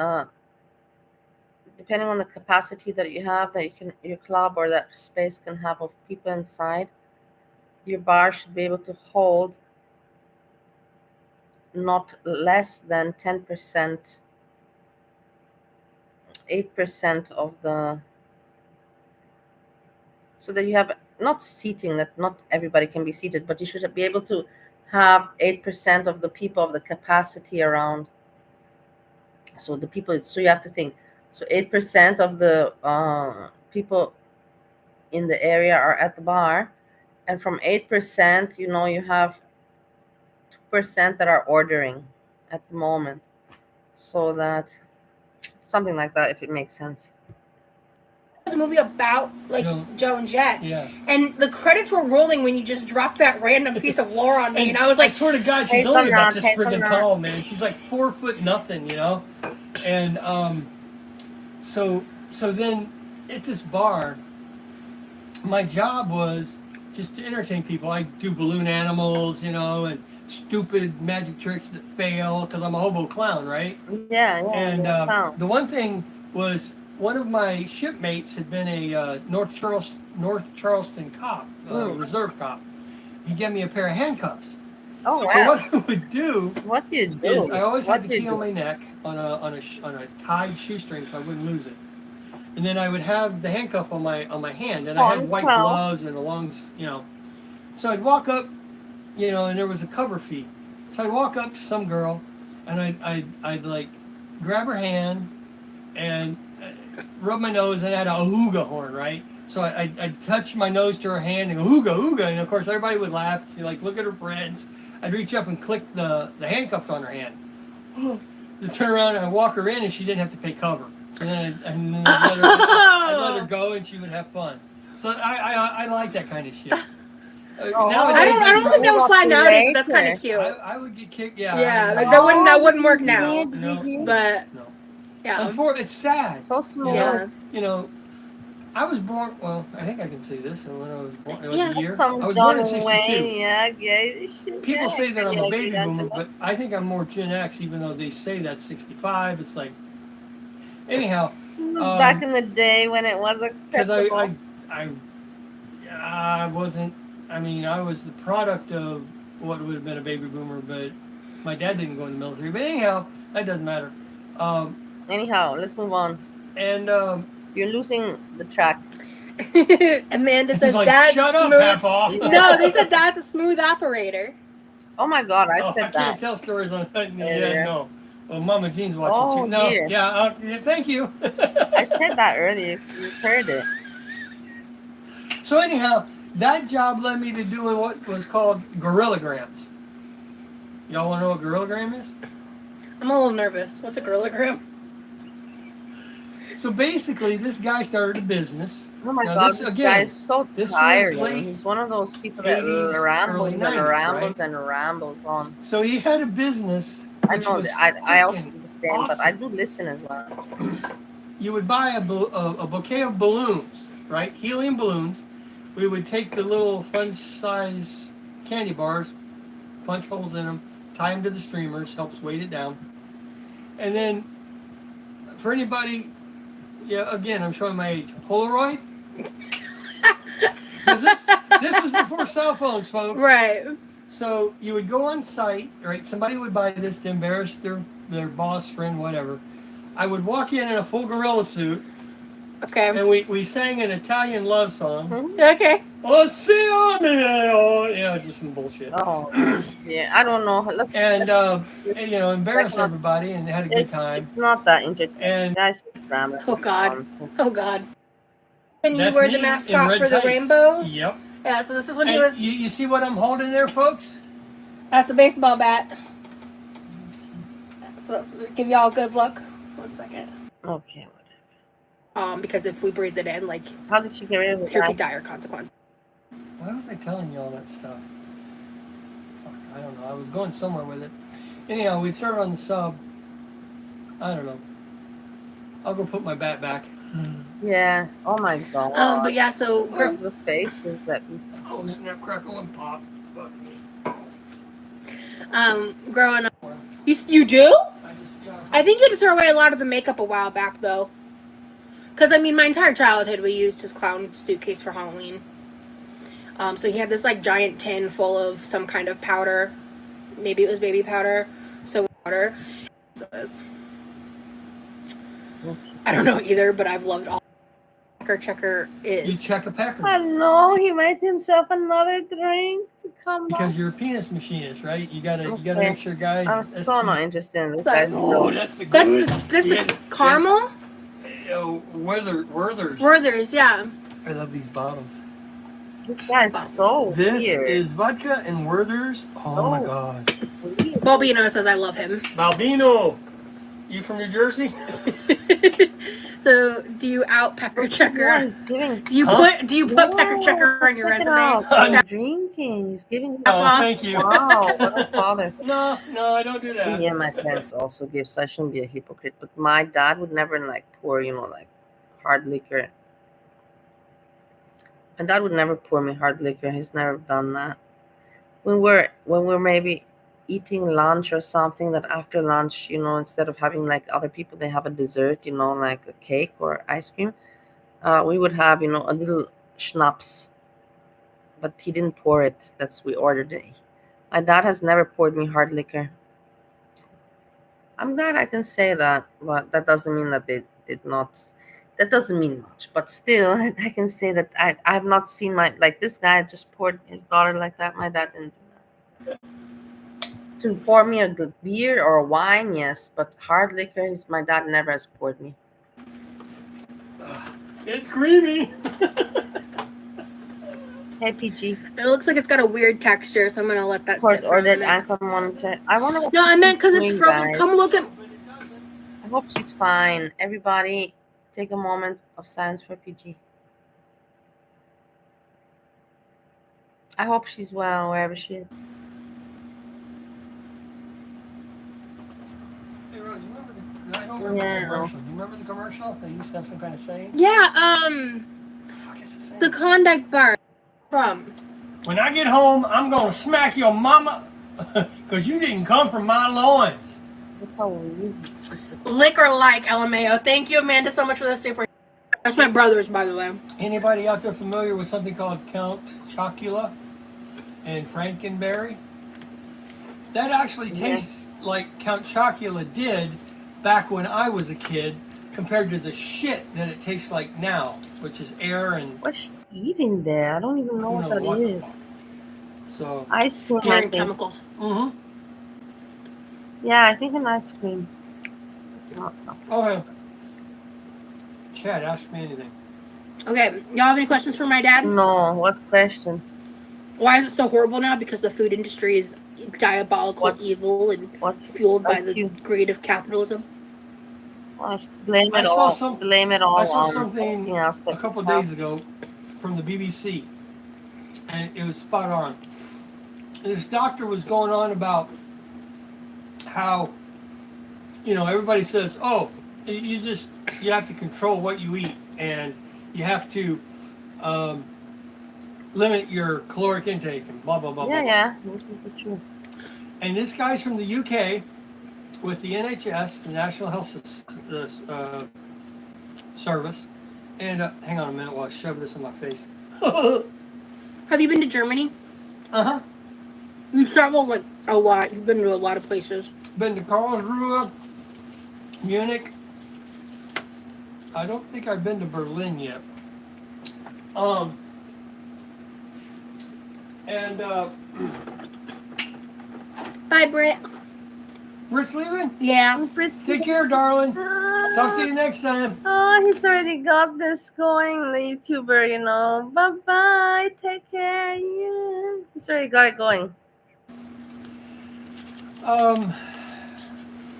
depending on the capacity that you have, that your club or that space can have of people inside, your bar should be able to hold not less than 10%, 8% of the. So that you have not seating, that not everybody can be seated, but you should be able to have 8% of the people of the capacity around. So you have to think. So 8% of the people in the area are at the bar, and from 8%, you have 2% that are ordering at the moment. So that something like that, if it makes sense. A movie about Joan Jett, and the credits were rolling when you just dropped that random piece of lore on me, and I was like, I swear to God, she's only about this friggin' tall, man. She's like 4 foot nothing, and so then at this bar, my job was just to entertain people. I do balloon animals, and stupid magic tricks that fail because I'm a hobo clown, right? Yeah. And the one thing was, one of my shipmates had been a North Charleston cop, reserve cop. He gave me a pair of handcuffs. Oh, wow. So what I would do, is I always had the key on my neck on a tied shoestring so I wouldn't lose it. And then I would have the handcuff on my hand, and I had white gloves and a long, So I'd walk up, and there was a cover fee. So I'd walk up to some girl, and I'd like grab her hand and rub my nose, and I had a hooga horn, right? So I'd touch my nose to her hand and go, hooga, and of course everybody would laugh. She'd look at her friends. I'd reach up and click the handcuffs on her hand. To turn around and I'd walk her in, and she didn't have to pay cover. And then I'd let her go, and she would have fun. So I like that kind of shit. Nowadays, I don't think that would fly nowadays, but that's kind of cute. I would get kicked, Yeah, that wouldn't work now. No. But no. Yeah. It's sad. So smooth. Yeah. You know, I was born. Well, I think I can say this. And when I was born, it was Yeah. a year. Some I was John born in '62. Wayne, yeah. People say that I'm a baby boomer, Angela. but I think I'm more Gen X, even though they say that's 65. It's like, anyhow. Back in the day when it was Because acceptable. I wasn't. I mean, I was the product of what would have been a baby boomer, but my dad didn't go in the military. But anyhow, that doesn't matter. Anyhow, let's move on. And You're losing the track. Amanda he's says like, Dad's shut up, smooth. half-off. No, they said Dad's a smooth operator. Oh my God, I I said can't that. tell stories on that. Yeah, Earlier. no. Well, Mama Jean's watching Oh, too. No, dear. yeah, thank you. I said that earlier. You heard it. So anyhow, that job led me to doing what was called gorillograms. Y'all want to know what gorillagram is? I'm a little nervous. What's a gorillagram? So basically, this guy started a business. Oh my Now, God, this, this again, guy is so this was tiring. late He's one of those people that 80s, rambles early and 90s, rambles right? and rambles on. So he had a business. I Which know was that I also freaking do the same, awesome. but I do listen as well. You would buy a bouquet of balloons, right? Helium balloons. We would take the little fun-size candy bars, punch holes in them, tie them to the streamers, helps weight it down. And then, for anybody, yeah, again, I'm showing my age. Polaroid. 'Cause this was before cell phones, folks. Right. So you would go on site, right? Somebody would buy this to embarrass their boss, friend, whatever. I would walk in a full gorilla suit, Okay. and we sang an Italian love song. Okay. Oh, just some bullshit. Oh, yeah, I don't know. Look, And embarrass everybody and had a good time. It's not that entertaining. And Guys, just drama. Oh God. Nonsense. Oh God. And you that's were me the in mascot red for the tights. rainbow? Yep. Yeah, so this is when And he was... you see what I'm holding there, folks? That's a baseball bat. So let's give y'all good luck. 1 second. Okay, whatever. Because if we breathe it in, like, How did she get rid of there could it? be dire consequences. Why was I telling you all that stuff? Fuck, I don't know. I was going somewhere with it. Anyhow, we'd start on the sub. I don't know. I'll go put my bat back. Yeah. Oh my God. But yeah, so... The faces that. Oh, snap, crackle, and pop. Fuck me. Growing up... You do? I just, I think you had to throw away a lot of the makeup a while back, though. Because, I mean, my entire childhood, we used his clown suitcase for Halloween. So he had this, like, giant tin full of some kind of powder. Maybe it was baby powder. So, water. I don't know either, but I've loved all Pecker Checker is. You check a pecker. I know he made himself another drink to come Because back. you're a penis machinist, right? You gotta Okay. make sure guys. I'm so not interested in this So- guy's Oh, that's the good. This is caramel? Werther's. Werther's, yeah. I love these bottles. This guy's so This weird. is vodka and Werther's. Oh So my God. weird. Balbino says I love him. Balbino. You from New Jersey? So, do you out Pecker Yeah, Checker? he's giving. Do you put Pecker Checker on your Check it resume? out. I'm He's drinking. He's giving. Oh, thank you. Wow, what a father. No, I don't do that. Yeah, my parents also give, so I shouldn't be a hypocrite. But my dad would never like pour, like hard liquor. My dad would never pour me hard liquor. He's never done that. When we're maybe eating lunch or something, that after lunch, instead of having like other people, they have a dessert, like a cake or ice cream. We would have, a little schnapps. But he didn't pour it. We ordered it. My dad has never poured me hard liquor. I'm glad I can say that, but that doesn't mean that they did not. That doesn't mean much, but still, I can say that I have not seen this guy just poured his daughter like that. My dad didn't do that. To pour me a good beer or a wine, yes, but hard liquor, my dad never has poured me. It's creamy. Hey, PG. It looks like it's got a weird texture, so I'm gonna let that sit for a Ordered minute. ankle monitor. I wonder what No, I meant because she's it's doing, frozen. guys. Come look at. I hope she's fine. Everybody, take a moment of silence for PG. I hope she's well wherever she is. Hey, Ron, you remember I don't remember Yeah. the commercial. Do you remember the commercial? They used to have some kind of saying. Yeah, Fuck is the saying? the Klondike bar from. When I get home, I'm gonna smack your mama, cause you didn't come from my loins. That's how we use it. Liquor like LMAO. Thank you, Amanda, so much for the super. That's my brother's, by the way. Anybody out there familiar with something called Count Chocula and Frankenberry? That actually tastes like Count Chocula did back when I was a kid, compared to the shit that it tastes like now, which is air and What's she eating there? I don't even know who what knows that what the is. fuck. So, Ice cream, I Hearing think. chemicals. mm-hmm. Yeah, I think an ice cream. Not something. Okay. Chad, ask me anything. Okay, y'all have any questions for my dad? No, what question? Why is it so horrible now? Because the food industry is diabolical, What's- evil, and What's fueled by like the you? greed of capitalism. Well, blame I it saw all. some- Blame it all I saw on something anything else. a couple days ago from the BBC, and it was spot on. This doctor was going on about how, everybody says, oh, you have to control what you eat, and you have to limit your caloric intake, and blah, blah, blah, blah. Yeah, this is the truth. And this guy's from the UK with the NHS, the National Health Service. And hang on a minute while I shove this in my face. Have you been to Germany? Uh-huh. You traveled like a lot. You've been to a lot of places. Been to Karlsruhe, Munich. I don't think I've been to Berlin yet. Bye, Britt. Britt's leaving? Yeah. Take care, darling. Talk to you next time. Oh, he's already got this going, the YouTuber, Bye-bye. Take care. Yeah. He's already got it going. What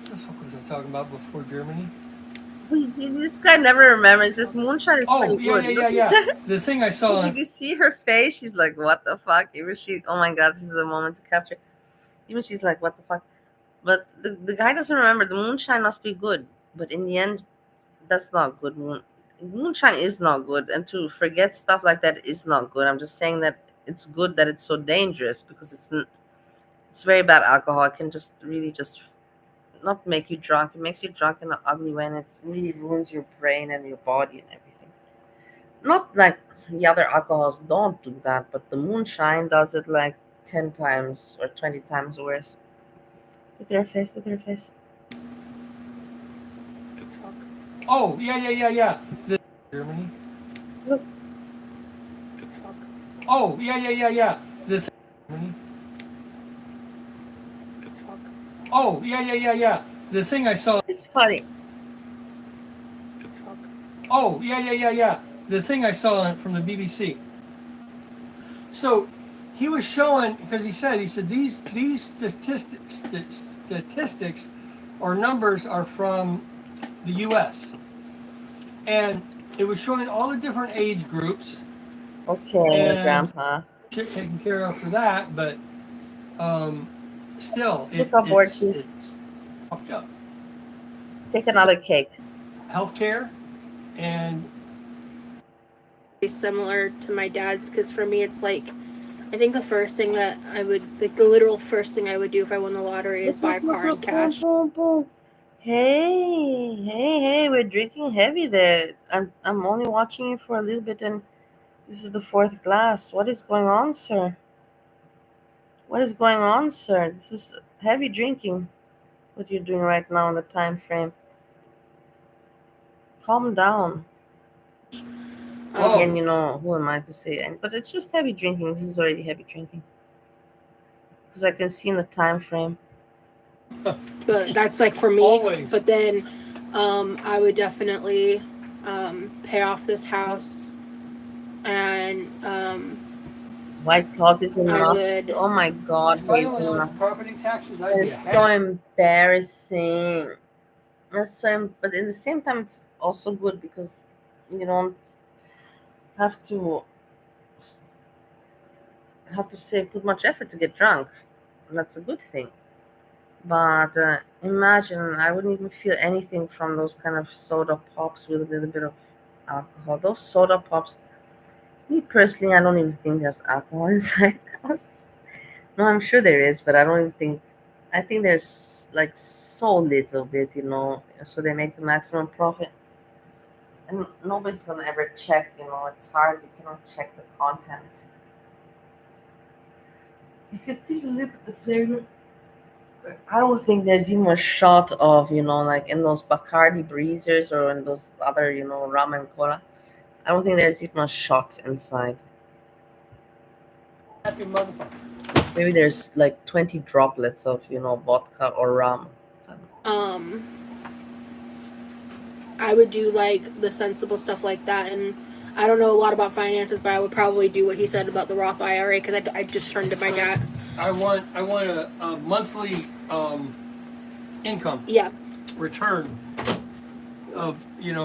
the fuck was I talking about before Germany? This guy never remembers. This moonshine is pretty good. Yeah. The thing I saw. Did you see her face? She's like, what the fuck? Even she, oh my god, this is a moment to capture. Even she's like, what the fuck? But the guy doesn't remember. The moonshine must be good. But in the end, that's not good. Moonshine is not good. And to forget stuff like that is not good. I'm just saying that it's good that it's so dangerous because it's very bad alcohol. It can just really just not make you drunk. It makes you drunk in an ugly way, and it really ruins your brain and your body and everything. Not like the other alcohols don't do that, but the moonshine does it like 10 times or 20 times worse. Look at her face. Look at her face. Fuck. Oh, yeah. The Germany. Look. Fuck. Oh, yeah. The Germany. Fuck. Oh, yeah. The thing I saw. It's funny. Fuck. Oh, yeah. The thing I saw from the BBC. So he was showing, because he said these statistics or numbers are from the U.S. And it was showing all the different age groups. Okay, And Grandpa. shit taken care of for that, but still, Look how bored she is. it's fucked up. Take another cake. Healthcare and Similar to my dad's, because for me it's like, I think the first thing that I would, like the literal first thing I would do if I won the lottery is buy a car in cash. Boom. Hey, we're drinking heavy there. I'm only watching you for a little bit, and this is the fourth glass. What is going on, sir? What is going on, sir? This is heavy drinking. What you're doing right now in the time frame. Calm down. Again, who am I to say? But it's just heavy drinking. This is already heavy drinking. Because I can see in the time frame. But that's like for me. Always. But then I would definitely pay off this house, and White claws is enough. would- Oh my god, if I Hazel. don't know property taxes, I'd be It's happy. so embarrassing. But in the same time, it's also good because you don't have to put much effort to get drunk, and that's a good thing. But imagine I wouldn't even feel anything from those kind of soda pops with a little bit of alcohol. Those soda pops, me personally, I don't even think there's alcohol inside. No, I'm sure there is, but I don't even think. I think there's like so little bit, so they make the maximum profit. And nobody's gonna ever check, it's hard. You cannot check the contents. You can feel a little bit the flavor. I don't think there's even a shot of, like in those Bacardi breezers or in those other, rum and cola. I don't think there's even a shot inside. Happy motherfucker. Maybe there's like 20 droplets of, vodka or rum. So, I would do like the sensible stuff like that, and I don't know a lot about finances, but I would probably do what he said about the Roth IRA because I just turned to my dad. I want a monthly income Yeah. return of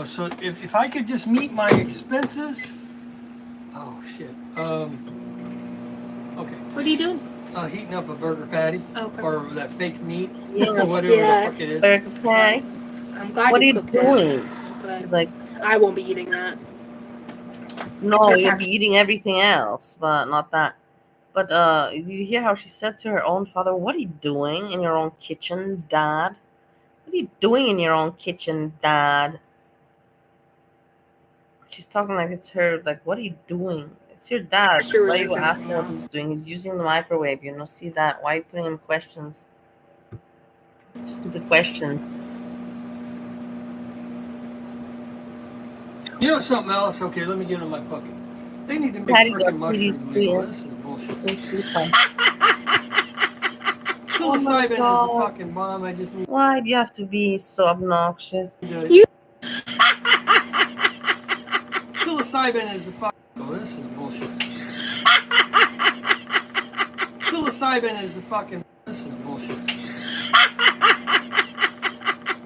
so if I could just meet my expenses. Oh shit. Okay. What are you doing? Heating up a burger patty Okay. or that fake meat, Yeah. whatever Yeah. the fuck it is. burger patty. I'm glad What are you you cooked doing? it, but She's like, I won't be eating that. no, That's you'll actually- be eating everything else, but not that. But did you hear how she said to her own father, "What are you doing in your own kitchen, Dad? What are you doing in your own kitchen, Dad?" She's talking like it's her. Like, what are you doing? It's your dad. Sure, Why are you that's asking what interesting. he's doing? He's using the microwave. See that? Why are you putting him questions? Stupid questions. You know something else? Okay, let me get on my bucket. They need to make Patty got freaking mushrooms Foodies legal. too, This is bullshit. yeah. Psilocybin is a God. fucking bomb. I just need Why do you have to be so obnoxious? to. You- Psilocybin is a fucking. Oh, this is bullshit. Psilocybin is a fucking. This is bullshit.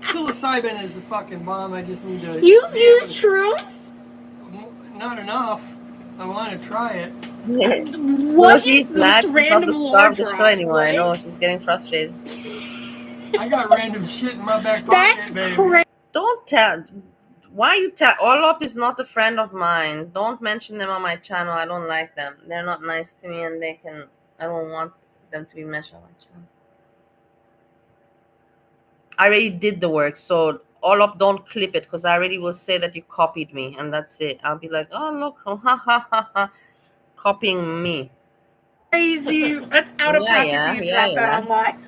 Psilocybin is a fucking bomb. I just need to. You've used shrooms? Not enough. I want to try it. What she's is mad. this She's random not to lore starve the show drop? anymore. I What? know she's getting frustrated. I got random shit in my back pocket, That's baby. crazy. Don't tell. Why you tell? Olop is not a friend of mine. Don't mention them on my channel. I don't like them. They're not nice to me, and I don't want them to be mentioned on my channel. I already did the work, so Olop, don't clip it because I already will say that you copied me, and that's it. I'll be like, oh look, ha ha ha ha, copying me. Crazy. That's out of pocket Yeah, for you to yeah, drop that online.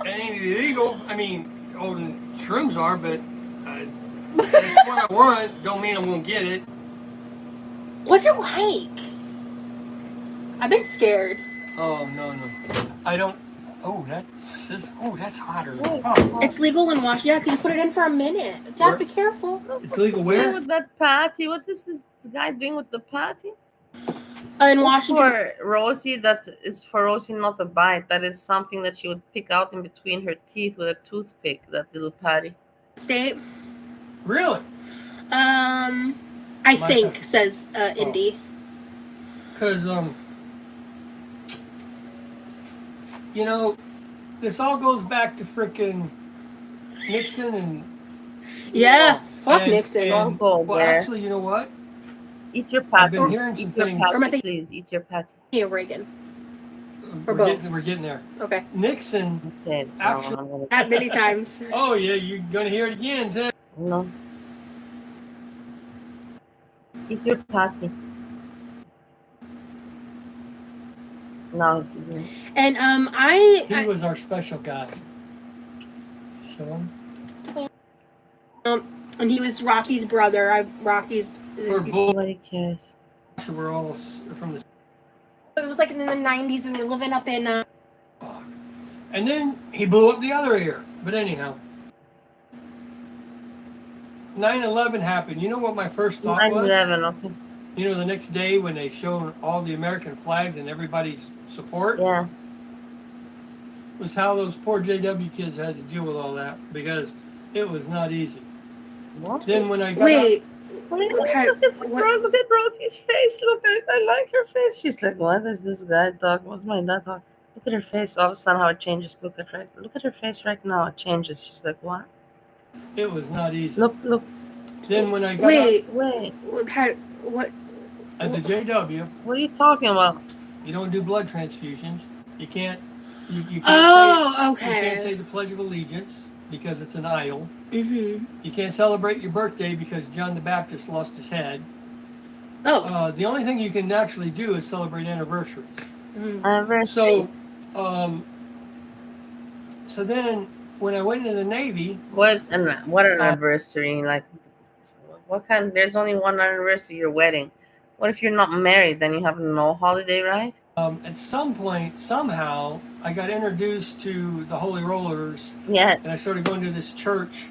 It ain't illegal. I mean, shrooms are, but it's what I want. Don't mean I'm gonna get it. What's it like? I've been scared. Oh no. I don't. Oh, that's hotter. Oh. Fuck. It's legal in Washington. Yeah, can you put it in for a minute? Yeah, be careful. It's legal Yeah, where? with that patty. What is this guy doing with the patty? In Washington For Rosie, that is for Rosie not a bite. That is something that she would pick out in between her teeth with a toothpick. That little patty. State. Really? I think, says Indy. Because this all goes back to frickin' Nixon and Yeah, fuck and- Nixon. Don't go well, there. actually, you know what? Eat your I've patty. been hearing some Eat your things. Or am I patty, thinking- please. Eat your patty. Yeah, Reagan. We're both. getting there. Okay. Nixon. Okay. No, Actually- I'm gonna- Not many times. Oh yeah, you're gonna hear it again, too. no. Eat your patty. Now he's eating. And He was our special guy. Show him. and he was Rocky's brother. Rocky's. We're both. Nobody cares. We're all from the. It was like in the 90s. We were living up in. Fuck. And then he blew up the other ear. But anyhow. 9/11 happened. You know what my first thought was? 9/11. Okay. You know, the next day when they showed all the American flags and everybody's support Yeah. was how those poor JW kids had to deal with all that because it was not easy. What? Then when I got Wait. Wait, Okay, look at what- look at Rosie's face. Look, I like her face. She's like, what is this guy talking? What's my dad talking? Look Look at her face. All of a sudden, how it changes. Look at her face right now. It changes. She's like, what? It was not easy. Look. Then when I got Wait. what? As a JW, What are you talking about? you don't do blood transfusions. You can't. You can't Oh, say, You okay. can't say the Pledge of Allegiance because it's an idol. Mm-hmm. You can't celebrate your birthday because John the Baptist lost his head. Oh. The only thing you can actually do is celebrate anniversaries. Anniversaries. So then when I went into the Navy, What anniversary? Like, what kind? There's only one anniversary. Your wedding. What if you're not married? Then you have no holiday, right? at some point, somehow, I got introduced to the Holy Rollers. Yeah. And I started going to this church.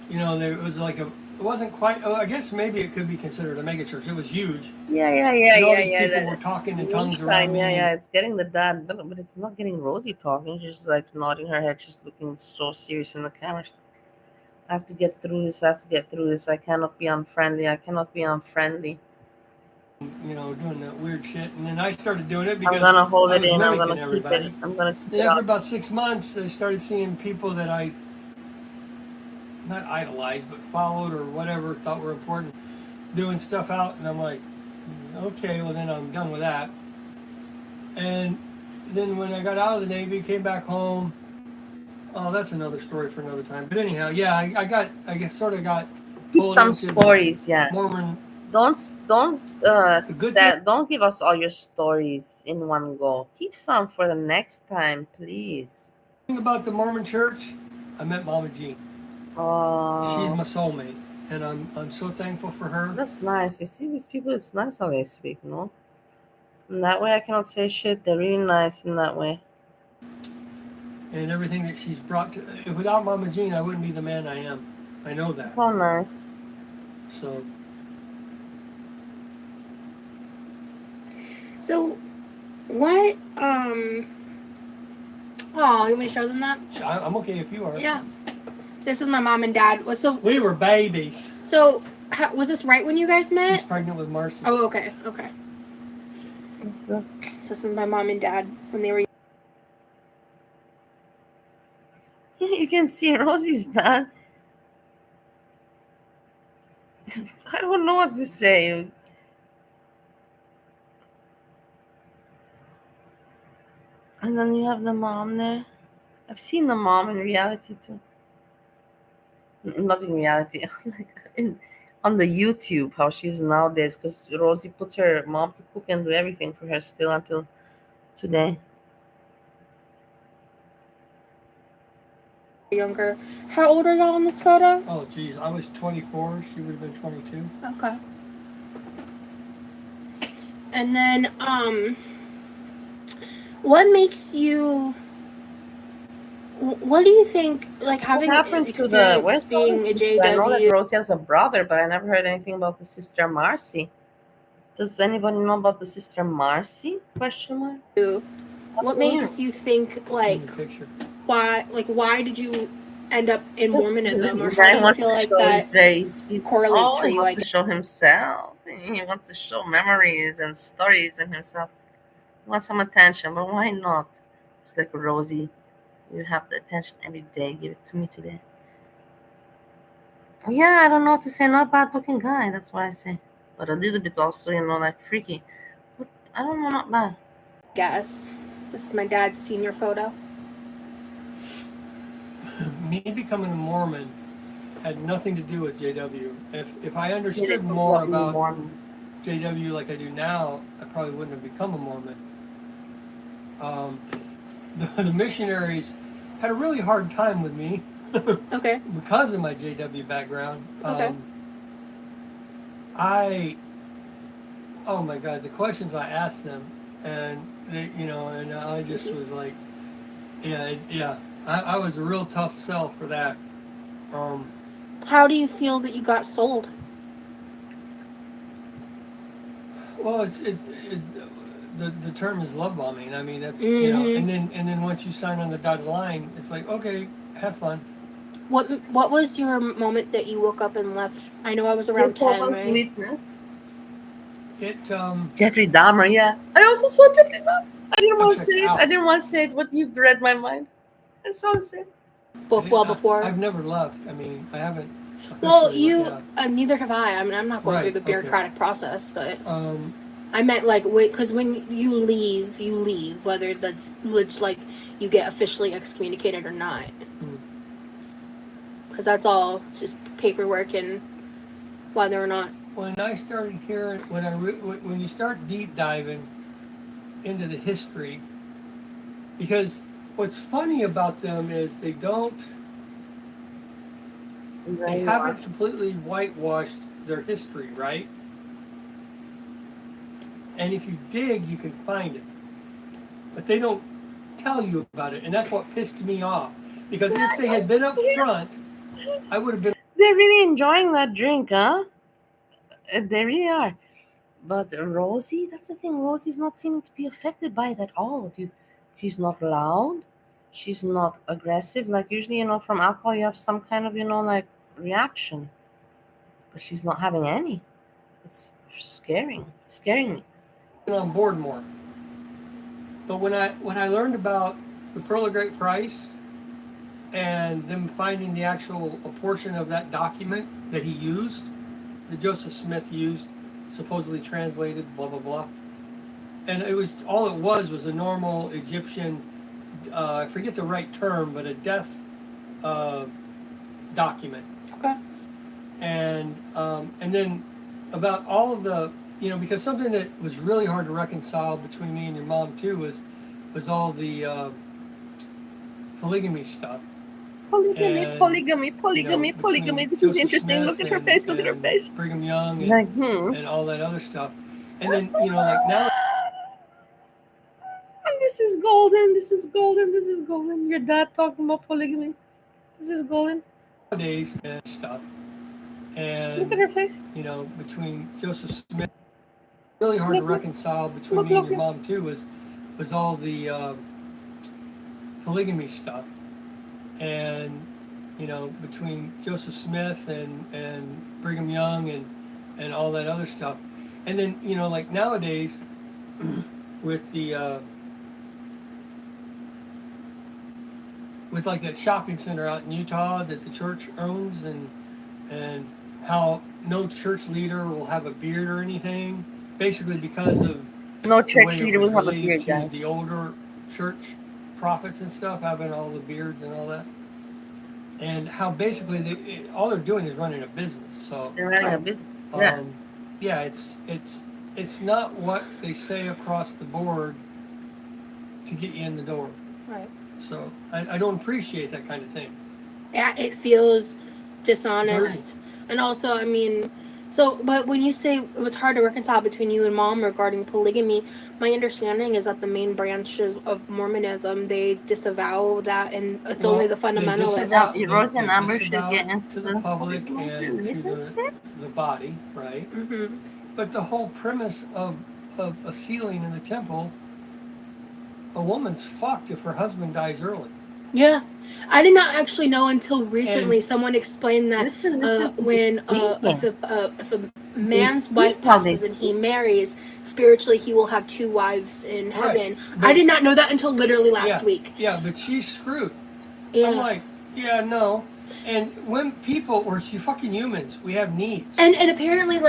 You know, it was like it wasn't quite. Oh, I guess maybe it could be considered a mega church. It was huge. Yeah. And all these people were talking in tongues around me. Yeah. It's getting the dad, but it's not getting Rosie talking. She's like nodding her head. She's looking so serious in the camera. I have to get through this. I cannot be unfriendly. You know, doing that weird shit, and then I started doing it because I'm gonna hold I it was in. I'm mimicking gonna everybody. keep it. I'm gonna keep And it after up. about 6 months, I started seeing people that I not idolized, but followed or whatever, thought were important, doing stuff out, and I'm like, okay, well then I'm done with that. And then when I got out of the Navy, came back home. Oh, that's another story for another time. But anyhow, yeah, I got Keep pulled some into the stories. Yeah. Mormon. Don't good thing- don't give us all your stories in one go. Keep some for the next time, please. Thing about the Mormon Church, I met Mama Jean. Oh, She's my soulmate, and I'm so thankful for her. that's nice. You see, these people, it's nice how they speak, no? In that way, I cannot say shit. They're really nice in that way. And everything that she's brought to. Without Mama Jean, I wouldn't be the man I am. I know that. How nice. So, what? Oh, you want me to show them that? I'm okay if you are. Yeah. This is my mom and dad. We were babies. So, was this right when you guys met? She's pregnant with Marcy. Oh, okay. So this is my mom and dad when they were. You can see Rosie's dad. I don't know what to say. And then you have the mom there. I've seen the mom in reality too. Not in reality, on the YouTube, how she is nowadays, because Rosie puts her mom to cook and do everything for her still until today. Younger. How old are y'all in this photo? Oh, geez. I was 24. She would have been 22. Okay. And then, what makes you... What do you think, like, having experience being a JW... I know that Rosie has a brother, but I never heard anything about the sister Marcy. Does anybody know about the sister Marcy? Question mark. What makes you think, like... Why did you end up in Mormonism, or how do you feel like that correlates for you? He wants to show himself. He wants to show memories and stories in himself. He wants some attention, but why not? It's like, Rosie, you have the attention every day. Give it to me today. Yeah, I don't know what to say. Not bad looking guy. That's what I say. But a little bit also, like freaky. But I don't know, not bad. Guess. This is my dad's senior photo. Me becoming a Mormon had nothing to do with JW. If I understood more about JW like I do now, I probably wouldn't have become a Mormon. The missionaries had a really hard time with me. Okay. Because of my JW background. Okay. Oh my God, the questions I asked them, and they, and I just was like, yeah. I was a real tough sell for that. How do you feel that you got sold? Well, it's the term is love bombing. I mean, that's and then once you sign on the dotted line, it's like, okay, have fun. What was your moment that you woke up and left? I know I was around 10, right? Jeffrey Dahmer, yeah. I also saw Jeffrey Dahmer. I didn't want to checked say it. out. I didn't want to say it, but you've read my mind. I saw the same. Before. I've never left. I mean, I haven't. Well, officially, neither have I. I mean, I'm not going Right, through the okay. bureaucratic process, but Um, I meant like because when you leave, whether that's like you get officially excommunicated or not. Because that's all just paperwork and whether or not. when I started hearing, when you start deep diving into the history, because what's funny about them is they haven't completely whitewashed their history, right? And if you dig, you can find it. But they don't tell you about it, and that's what pissed me off. Because if they had been up front, I would have been. They're really enjoying that drink, huh? They really are. But Rosie, that's the thing. Rosie's not seeming to be affected by it at all, dude. She's not loud. She's not aggressive. Like usually, from alcohol, you have some kind of, like reaction. But she's not having any. It's scaring me. On board more. But when I learned about the Pearl of Great Price and them finding the actual a portion of that document that he used, that Joseph Smith used, supposedly translated, blah blah blah, and it was a normal Egyptian, I forget the right term, but a death document. Okay. And then about all of the, because something that was really hard to reconcile between me and your mom too was all the polygamy stuff. Polygamy. This is interesting. Look at her face. Brigham Young and, Like, and all that other stuff. And then, like now. This is golden. Your dad talking about polygamy. This is golden. Nowadays and stuff. And look at her face. Between Joseph Smith, really hard to reconcile between me and your mom too was all the polygamy stuff. And between Joseph Smith and Brigham Young and all that other stuff. And then, like nowadays with the with like that shopping center out in Utah that the church owns, and how no church leader will have a beard or anything, basically because of no church leader will have a beard, guys. The older church prophets and stuff having all the beards and all that, and how basically all they're doing is running a business. So they're running a business. Yeah, it's not what they say across the board to get you in the door. Right. So I don't appreciate that kind of thing. Yeah, it feels dishonest. Dirty. And also, I mean, but when you say it was hard to reconcile between you and mom regarding polygamy, my understanding is that the main branches of Mormonism, they disavow that, and it's only the fundamentalists. Rosie and Amber should get into the public and to the body, right? Mm-hmm. But the whole premise of a sealing in the temple, a woman's fucked if her husband dies early. Yeah, I did not actually know until recently. Someone explained that when if a man's wife passes and he marries, spiritually he will have two wives in heaven. I did not know that until literally last week. Yeah, but she's screwed. Yeah. I'm like, yeah, no. And when we're fucking humans, we have needs. And apparently,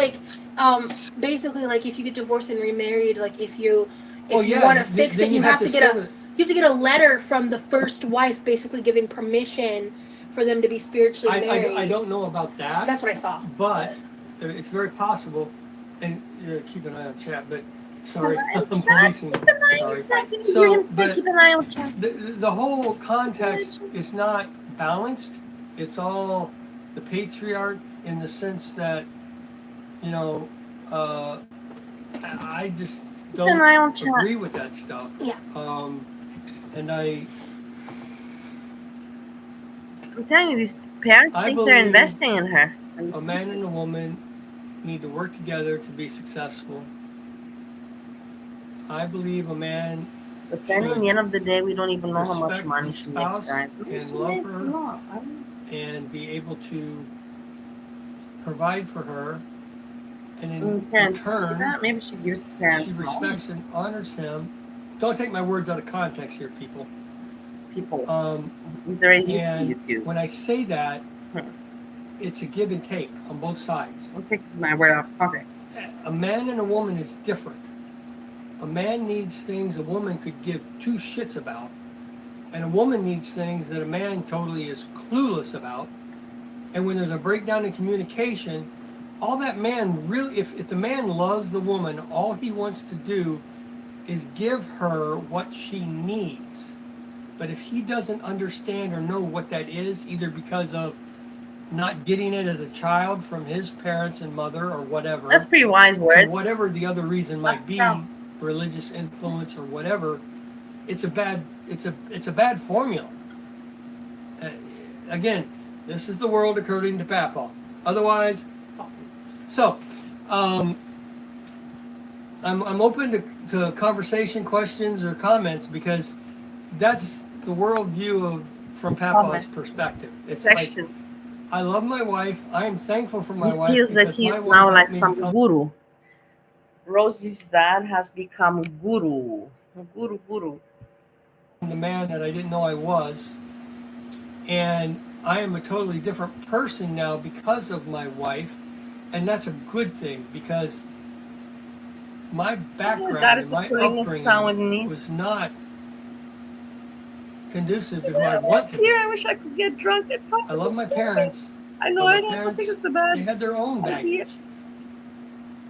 basically, if you get divorced and remarried, if you want to fix it, you have to get a letter from the first wife, basically giving permission for them to be spiritually married. I don't know about that. That's what I saw. But it's very possible, and keep an eye on chat. But sorry, I'm policing. Sorry. So, but keep an eye on chat. The whole context is not balanced. It's all the patriarch in the sense that, I just don't agree with that stuff. Yeah. And I'm telling you, these parents think they're investing in her. A man and a woman need to work together to be successful. I believe a man. But then, at the end of the day, we don't even know how much money his she spouse makes. and love her and be able to provide for her, and in return, maybe she gives the parents she respects and honors him don't take my words out of context here, people. People. He's very used to And YouTube. when I say that, it's a give and take on both sides. Don't take my word out of context. A man and a woman is different. A man needs things a woman could give two shits about, and a woman needs things that a man totally is clueless about. And when there's a breakdown in communication, all that man really, if the man loves the woman, all he wants to do is give her what she needs. But if he doesn't understand or know what that is, either because of not getting it as a child from his parents and mother or whatever, That's pretty wise words. whatever the other reason might be, religious influence or whatever, it's a bad formula. Again, this is the world according to Papa. Otherwise, so I'm open to conversation, questions, or comments, because that's the worldview from Papa's perspective. It's like, I love my wife. I am thankful for my wife. He feels that he's now like some guru. Rosie's dad has become guru. Guru. The man that I didn't know I was. And I am a totally different person now because of my wife. And that's a good thing, because my background and my upbringing was not conducive to who I want to be. Here, I wish I could get drunk and talk. I love my parents. I know, I don't think it's so bad. They had their own baggage.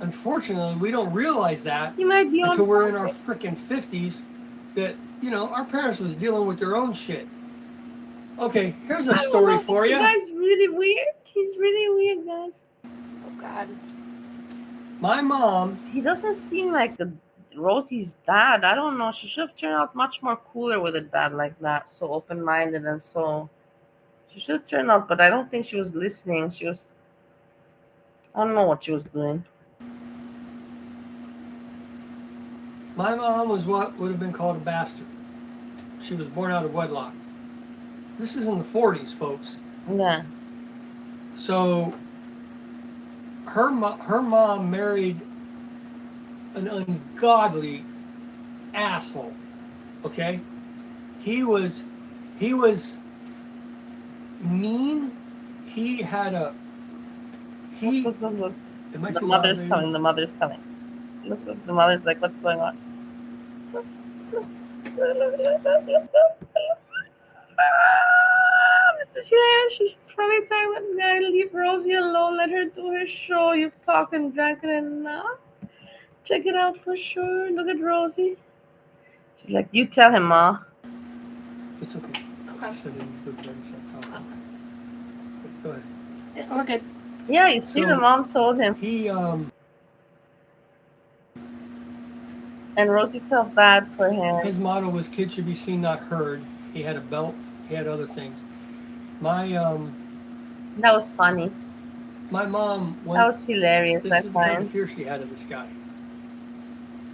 Unfortunately, we don't realize that until we're in our freaking 50s, that, you know, our parents was dealing with their own shit. Okay, here's a story for you. The guy's really weird. He's really weird, guys. Oh, God. My mom... He doesn't seem like Rosie's dad. I don't know. She should have turned out much more cooler with a dad like that. So open-minded and so... She should have turned out, but I don't think she was listening. She was... I don't know what she was doing. My mom was what would have been called a bastard. She was born out of wedlock. This is in the 40s, folks. Yeah. So her mom married an ungodly asshole. Okay? He was mean. He had a Look. The mother's coming. The mother's coming. Look. The mother's like, what's going on? This is hilarious. She's probably telling that guy to leave Rosie alone. Let her do her show. You've talked and drank it enough. Check it out for sure. Look at Rosie. She's like, you tell him, Ma. It's okay. Go ahead. We're good. Yeah, you see, the mom told him. And Rosie felt bad for him. His motto was, "Kids should be seen, not heard." He had a belt. He had other things. That was funny. My mom. That was hilarious. This is the kind of fear she had of this guy.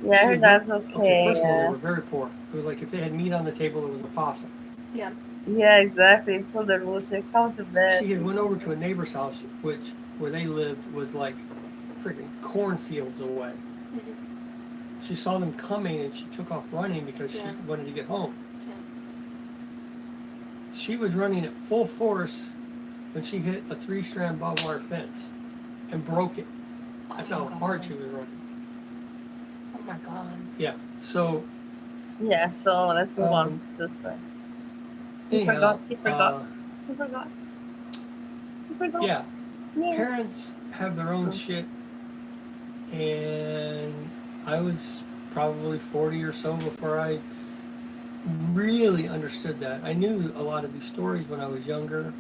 Yeah, I heard that's okay. First of all, they were very poor. It was like if they had meat on the table, it was a possum. Yeah. Yeah, exactly. For the rules, they come to bed. She had went over to a neighbor's house, where they lived was like freaking cornfields away. Mm-hmm. She saw them coming and she took off running because she wanted to get home. Yeah. She was running at full force when she hit a 3-strand barbed wire fence and broke it. That's how hard she was running. Oh my God. Yeah. So. Yeah. So let's move on this way. He forgot. Yeah. Parents have their own shit, and I was probably 40 or so before I really understood that. I knew a lot of these stories when I was younger.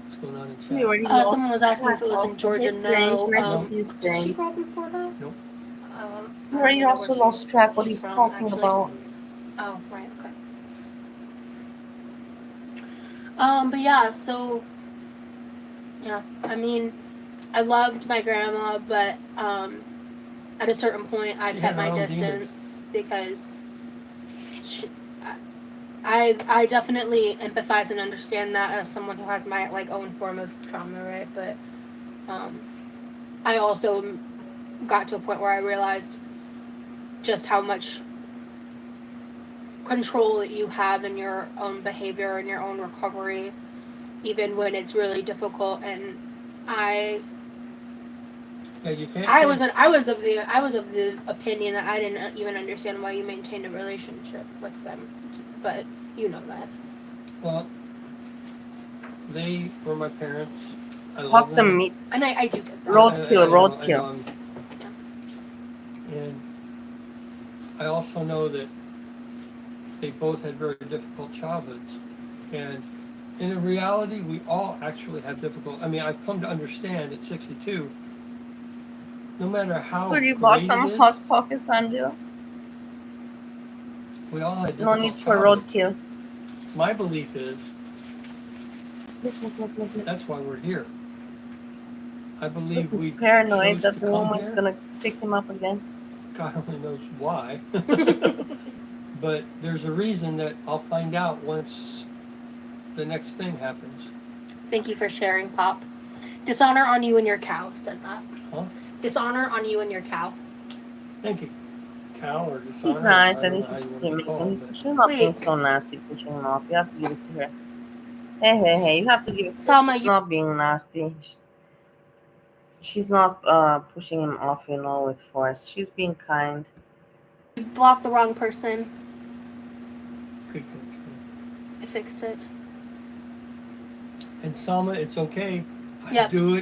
What's going on in chat? Someone was asking if it was in Georgia. No. Did she go before that? Nope. You also lost track what he's talking about. Oh, right, okay. But yeah, so, yeah, I mean, I loved my grandma, but, at a certain point, I kept my distance because I definitely empathize and understand that as someone who has my, own form of trauma, right, but, I also got to a point where I realized just how much control that you have in your own behavior and your own recovery, even when it's really difficult. And you can't. I was of the opinion that I didn't even understand why you maintained a relationship with them, but you know that. Well, they were my parents. I love Awesome them. meat. And I do get that. Roadkill. And I also know that they both had very difficult childhoods. And in reality, we all actually have difficult. I mean, I've come to understand at 62, no matter how Well, you great bought some it is, hot pockets, Angela. we all had No difficult need for childhoods. roadkill. My belief is Look. that's why we're here. I believe He's we paranoid chose that to the come woman's here. gonna pick him up again. God only knows why. But there's a reason that I'll find out once the next thing happens. Thank you for sharing, Pop. Dishonor on you and your cow said that. Huh? Dishonor on you and your cow. Thank you. Cow or dishonor? He's nice, I and don't he's know how you want to call Dominican. it, She's not being Wait. so nasty, pushing him off. You have to give it to her. Hey, you have to give it to her. Salma, She's you not being nasty. She's not pushing him off, with force. She's being kind. blocked the wrong person. Good catch. I fixed it. And Salma, it's okay. Yep. I do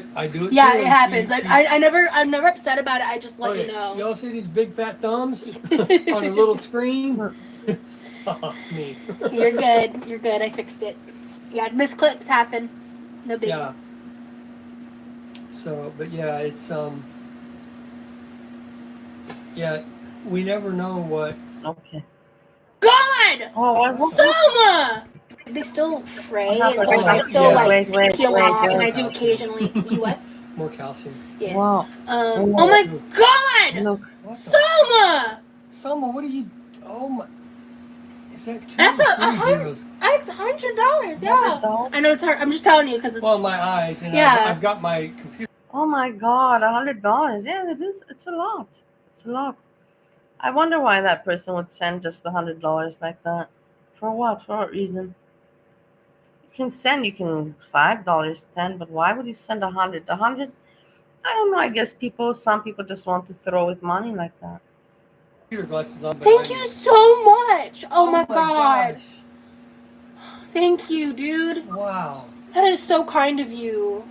it Yeah, too. it happens. She- I'm never upset about it. I just let Okay, you know. Y'all see these big fat thumbs on a little screen? Oh, me. You're good. I fixed it. Yeah, misclicks happen. No big. Yeah. So, but yeah, it's yeah, we never know what. Okay. God! Oh, what? Soma! They still fray, and so like, I still Wait, peel off, and wait. I do occasionally. You what? More calcium. Yeah. Wow. Oh my God! Look. What the? Soma! Selma, what are you? Oh my! Is that two That's or a three zeros? That's $100. Yeah. $100? I know it's hard. I'm just telling you because Well, my eyes, and Yeah. I've got my computer. Oh my God, $100. Yeah, it is. It's a lot. It's a lot. I wonder why that person would send just $100 like that. For what? For what reason? You can $5, 10, but why would you send 100? 100? I don't know. I guess some people just want to throw with money like that. Computer glasses on. But Thank you so much. Oh my God. Gosh. Thank you, dude. Wow. That is so kind of you.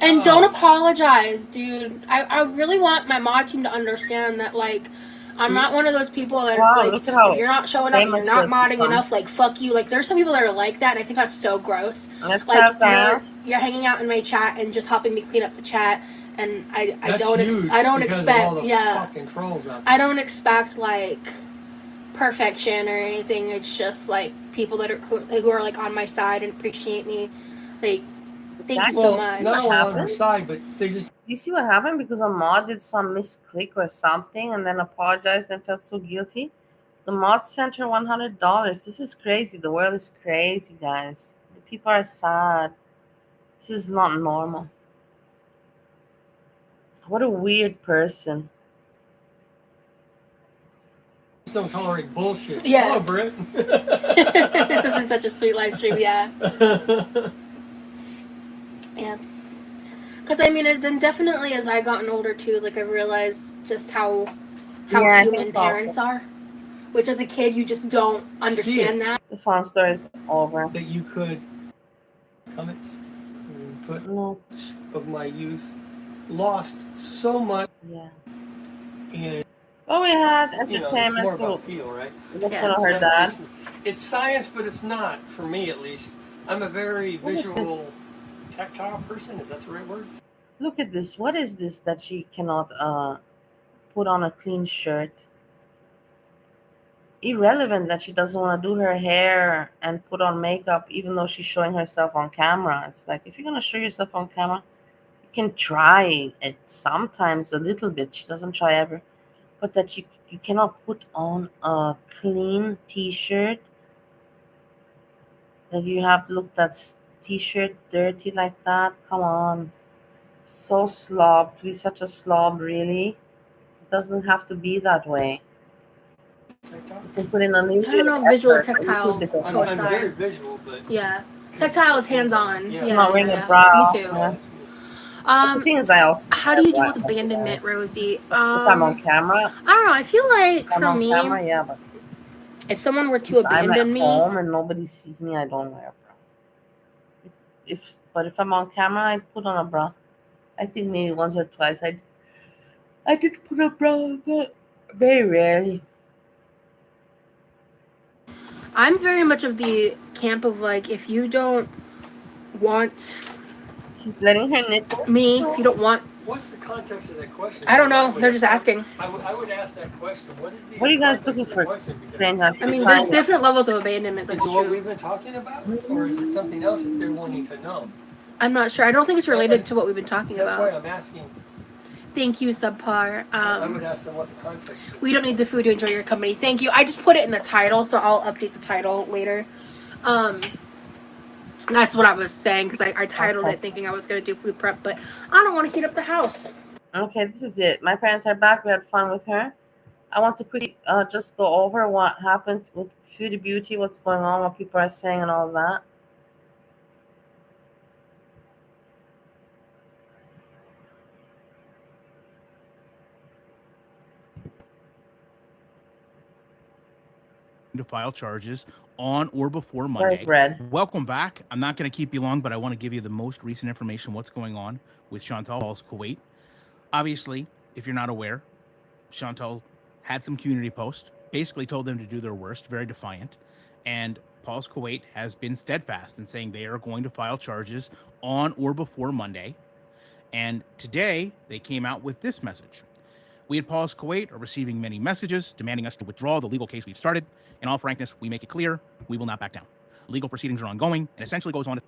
And don't apologize, dude. I really want my mod team to understand that, like, I'm not one of those people that's like, look at how if you're not showing up and you're not famous modding enough, like, fuck you. Like, there's some people that are like that, and I think that's so gross. Let's Like, have that. you're hanging out in my chat and just helping me clean up the chat, and I That's don't huge I don't because of expect all the fucking trolls out there. I don't expect like perfection or anything. It's just like people that are who are like on my side and appreciate me. Like, thank you so much. Not only on her happened? side, but they just. You see what happened? Because a mod did some misclick or something and then apologized and felt so guilty. The mod sent her $100. This is crazy. The world is crazy, guys. The people are sad. This is not normal. What a weird person. Don't tolerate bullshit. Yeah. Hello, Britt. This isn't such a sweet live stream, yeah. Yeah. Because, I mean, then definitely as I gotten older, too, like, I realized just how human parents are. Which, as a kid, you just don't understand that. The fun story is over. That you could comments and put of my youth lost so much. Yeah. And well, we had it's entertainment more too. about feel, right? Yeah, her dad. It's science, but it's not for me, at least. I'm a very visual, tactile person. Is that the right word? Look at this. What is this that she cannot put on a clean shirt? Irrelevant that she doesn't want to do her hair and put on makeup even though she's showing herself on camera. It's like, if you're going to show yourself on camera, you can try it sometimes a little bit. She doesn't try ever. But that you cannot put on a clean t-shirt, that you have to look that t-shirt dirty like that. Come on. So slob, to be such a slob, really? It doesn't have to be that way. You can put in a little I bit don't of know, visual, effort, a little tactile, bit of I'm effort. very visual, but yeah. Tactile is hands-on. Yeah. Yeah, I'm not wearing yeah, a bra Me also. too. But the thing is, I also How wear do a you deal bra with most of the abandonment, time. Rosie? If I'm on camera, I don't know. I feel like if I'm for on me, camera, yeah, but if someone were to if I'm at abandon me, home and nobody sees me, I don't wear a bra. But if I'm on camera, I put on a bra. I think maybe once or twice I did put a bra, but very rarely. I'm very much of the camp of like, if you don't want She's letting her nipples me, show. if you don't want, what's the context of that question? I don't know. They're just asking. I would ask that question. What is the What are you guys context looking of the for? question? Because Strange. I I mean, find there's it. different levels of abandonment. is That's it what true. we've been talking about, or is it something else that they're wanting to know? I'm not sure. I don't think it's related to what we've been talking That's why about. I'm asking. Thank you, subpar. I would ask them what the context is. We don't need the food to enjoy your company. Thank you. I just put it in the title, so I'll update the title later. That's what I was saying because I titled it thinking I was going to do food prep, but I don't want to heat up the house. Okay, this is it. My parents are back. We had fun with her. I want to quickly just go over what happened with Foodie Beauty, what's going on, what people are saying, and all that. To file charges on or before Monday. Red. Welcome back. I'm not going to keep you long, but I want to give you the most recent information, what's going on with Chantal Paul's Kuwait. Obviously, if you're not aware, Chantal had some community posts, basically told them to do their worst, very defiant. And Paul's Kuwait has been steadfast in saying they are going to file charges on or before Monday. And today, they came out with this message. We at Paul's Kuwait are receiving many messages demanding us to withdraw the legal case we've started. In all frankness, we make it clear we will not back down. Legal proceedings are ongoing and essentially goes on to...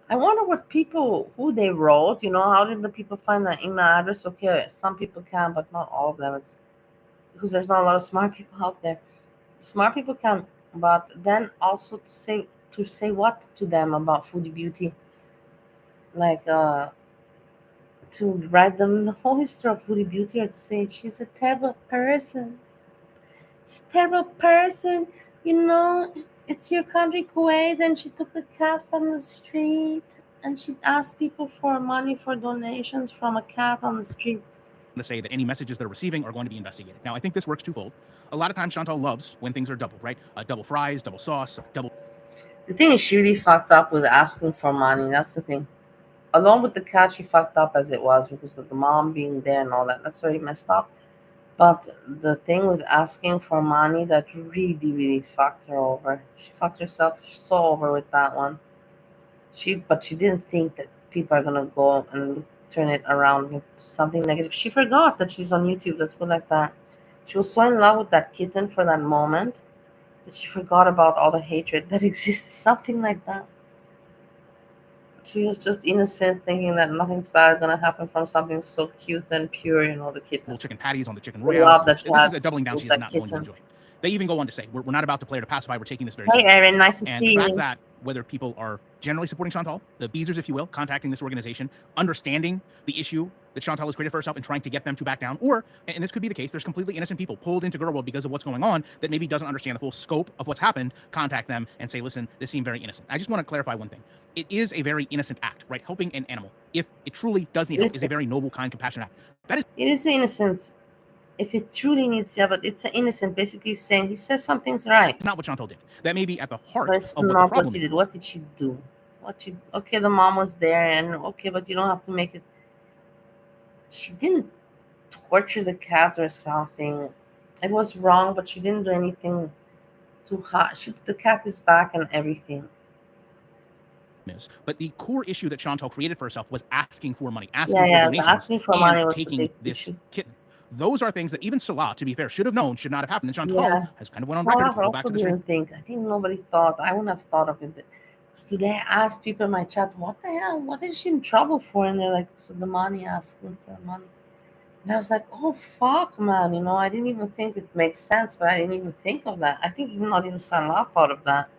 I wonder who they wrote, how did the people find that email address? Okay, some people can, but not all of them. It's because there's not a lot of smart people out there. Smart people can, but then also to say what to them about Foodie Beauty, like to write them the whole history of Foodie Beauty, or to say she's a terrible person. She's a terrible person. It's your country, Kuwait, and she took a cat from the street and she asked people for money for donations from a cat on the street. to say that any messages they're receiving are going to be investigated. Now, I think this works twofold. A lot of times Chantal loves when things are doubled, right? Double fries, double sauce, double... The thing is, she really fucked up with asking for money. That's the thing. Along with the cat, she fucked up as it was because of the mom being there and all that. That's very messed up. But the thing with asking for money, that really, really fucked her over. She fucked herself so over with that one. But she didn't think that people are gonna go and turn it around into something negative. She forgot that she's on YouTube. Let's put it like that. She was so in love with that kitten for that moment that she forgot about all the hatred that exists. Something like that. She was just innocent, thinking that nothing's bad gonna happen from something so cute and pure, the kitten. chicken patties on the chicken The royale. love that This she is had a doubling down with she is that not going to kitten. enjoy. They even go on to say, we're not about to play her to pacify, we're taking this very Hey, seriously. Erin, nice to And see the fact you. that whether people are generally supporting Chantal, the Beezers, if you will, contacting this organization, understanding the issue that Chantal has created for herself and trying to get them to back down, or, and this could be the case, there's completely innocent people pulled into Girl World because of what's going on that maybe doesn't understand the full scope of what's happened, contact them and say, listen, this seemed very innocent. I just want to clarify one thing. It is a very innocent act, right? Helping an animal, if it truly does need help, is a very noble, kind, compassionate act. That is... It is innocent. If it truly needs help, but it's an innocent, basically saying he says something's right. It's not what Chantal did. That may be at the heart But it's of what not the problem what she is. did. What did she do? Okay, the mom was there, and okay, but you don't have to make it. She didn't torture the cat or something. It was wrong, but she didn't do anything too hot. The cat is back and everything. But the core issue that Chantal created for herself was asking for money, Yeah, for donations, asking for money was the taking big this issue. kitten. Those are things that even Salah, to be fair, should have known should not have happened. And Chantal Yeah. has kind of went on Salah record to go back also to the street. didn't think. I think nobody thought. I wouldn't have thought of it. Because today I asked people in my chat, what the hell? What is she in trouble for? And they're like, so the money, asking for money. And I was like, oh, fuck, man. I didn't even think it makes sense, but I didn't even think of that. I think not even Salah thought of that.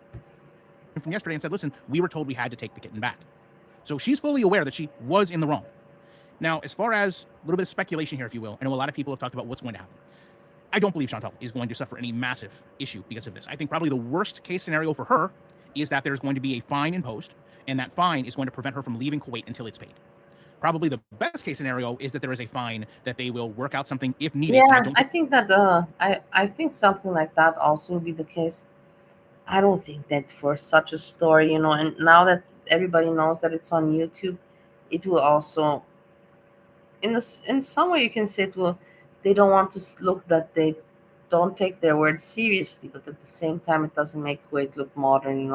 From yesterday and said, listen, we were told we had to take the kitten back. So she's fully aware that she was in the wrong. Now, as far as a little bit of speculation here, if you will, I know a lot of people have talked about what's going to happen. I don't believe Chantal is going to suffer any massive issue because of this. I think probably the worst case scenario for her is that there's going to be a fine imposed, and that fine is going to prevent her from leaving Kuwait until it's paid. Probably the best case scenario is that there is a fine, that they will work out something if needed. Yeah, I think that I think something like that also will be the case. I don't think that for such a story, and now that everybody knows that it's on YouTube, it will also, in some way, you can say it will. They don't want to look that they don't take their words seriously, but at the same time, it doesn't make Kuwait look modern,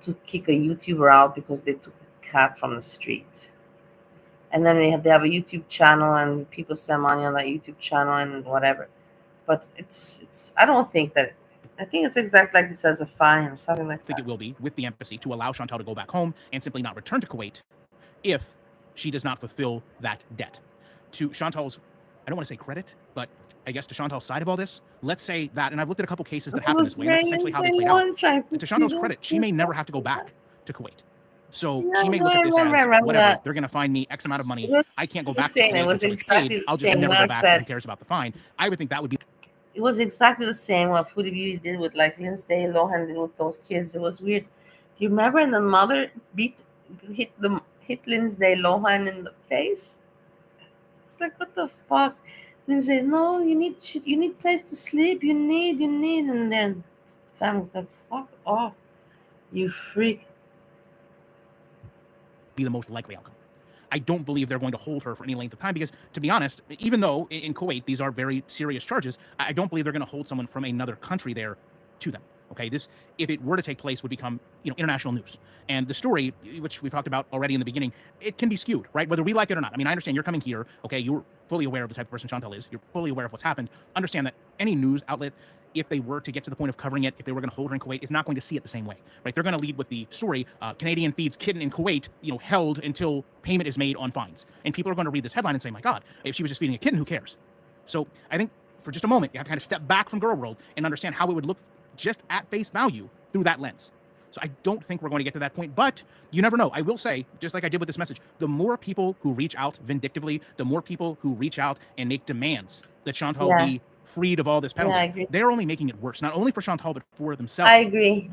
to kick a YouTuber out because they took a cat from the street. And then they have a YouTube channel, and people send money on that YouTube channel and whatever. But it's I don't think that. I think it's exactly like it says, a fine or something like I think that. it will be with the embassy to allow Chantal to go back home and simply not return to Kuwait if she does not fulfill that debt. To Chantal's, I don't want to say credit, but I guess to Chantal's side of all this, let's say that, and I've looked at a couple cases that happen this way, and that's essentially how they played out. And to Chantal's credit, she may never have to go back to Kuwait. So she may look at this as, whatever, they're going to fine me X amount of money. I can't go back to Kuwait until it's paid. I'll just never go back. Who cares about the fine? I would think that would be. It was exactly the same what Foodie Beauty did with like Lindsay Lohan did with those kids. It was weird. Do you remember? And the mother hit Lindsay Lohan in the face. It's like, what the fuck? Lindsay, no, you need shit. You need place to sleep. You need, and then family's like, fuck off, you freak. Be the most likely outcome. I don't believe they're going to hold her for any length of time because, to be honest, even though in Kuwait these are very serious charges, I don't believe they're going to hold someone from another country there to them. Okay, this, if it were to take place, would become international news. And the story, which we've talked about already in the beginning, it can be skewed, right? Whether we like it or not. I mean, I understand you're coming here, okay, you're fully aware of the type of person Chantal is, you're fully aware of what's happened. Understand that any news outlet, if they were to get to the point of covering it, if they were going to hold her in Kuwait, is not going to see it the same way, right? They're going to lead with the story, Canadian feeds kitten in Kuwait, held until payment is made on fines. And people are going to read this headline and say, my God, if she was just feeding a kitten, who cares? So I think for just a moment, you have to kind of step back from Girl World and understand how it would look just at face value through that lens. So I don't think we're going to get to that point, but you never know. I will say, just like I did with this message, the more people who reach out vindictively, the more people who reach out and make demands that Chantal be freed of all this penalty, they're only making it worse, not only for Chantal, but for themselves. I agree.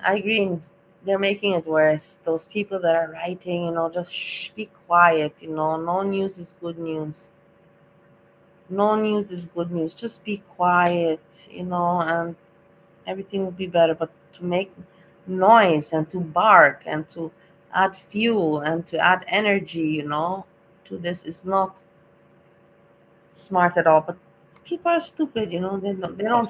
They're making it worse. Those people that are writing, just be quiet. No news is good news. No news is good news. Just be quiet, and everything will be better. But to make noise and to bark and to add fuel and to add energy, to this is not smart at all. But people are stupid, they don't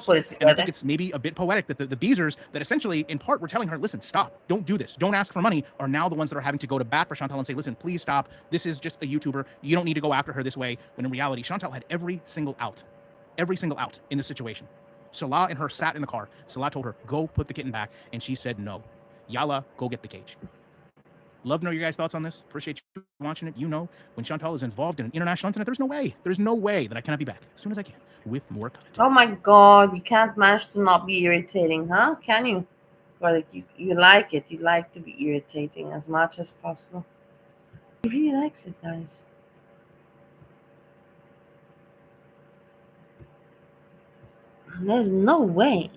put it together. And I think it's maybe a bit poetic that the Beezers that essentially, in part, were telling her, listen, stop, don't do this, don't ask for money, are now the ones that are having to go to bat for Chantal and say, listen, please stop, this is just a YouTuber, you don't need to go after her this way, when in reality, Chantal had every single out in this situation. Salah and her sat in the car. Salah told her, go put the kitten back, and she said no. Yalla, go get the cage. Love to know your guys' thoughts on this. Appreciate you watching it. When Chantal is involved in an international incident, there's no way that I cannot be back as soon as I can with more content. Oh my God, you can't manage to not be irritating, huh? Can you? Or like you like it. You like to be irritating as much as possible. He really likes it, guys. There's no way.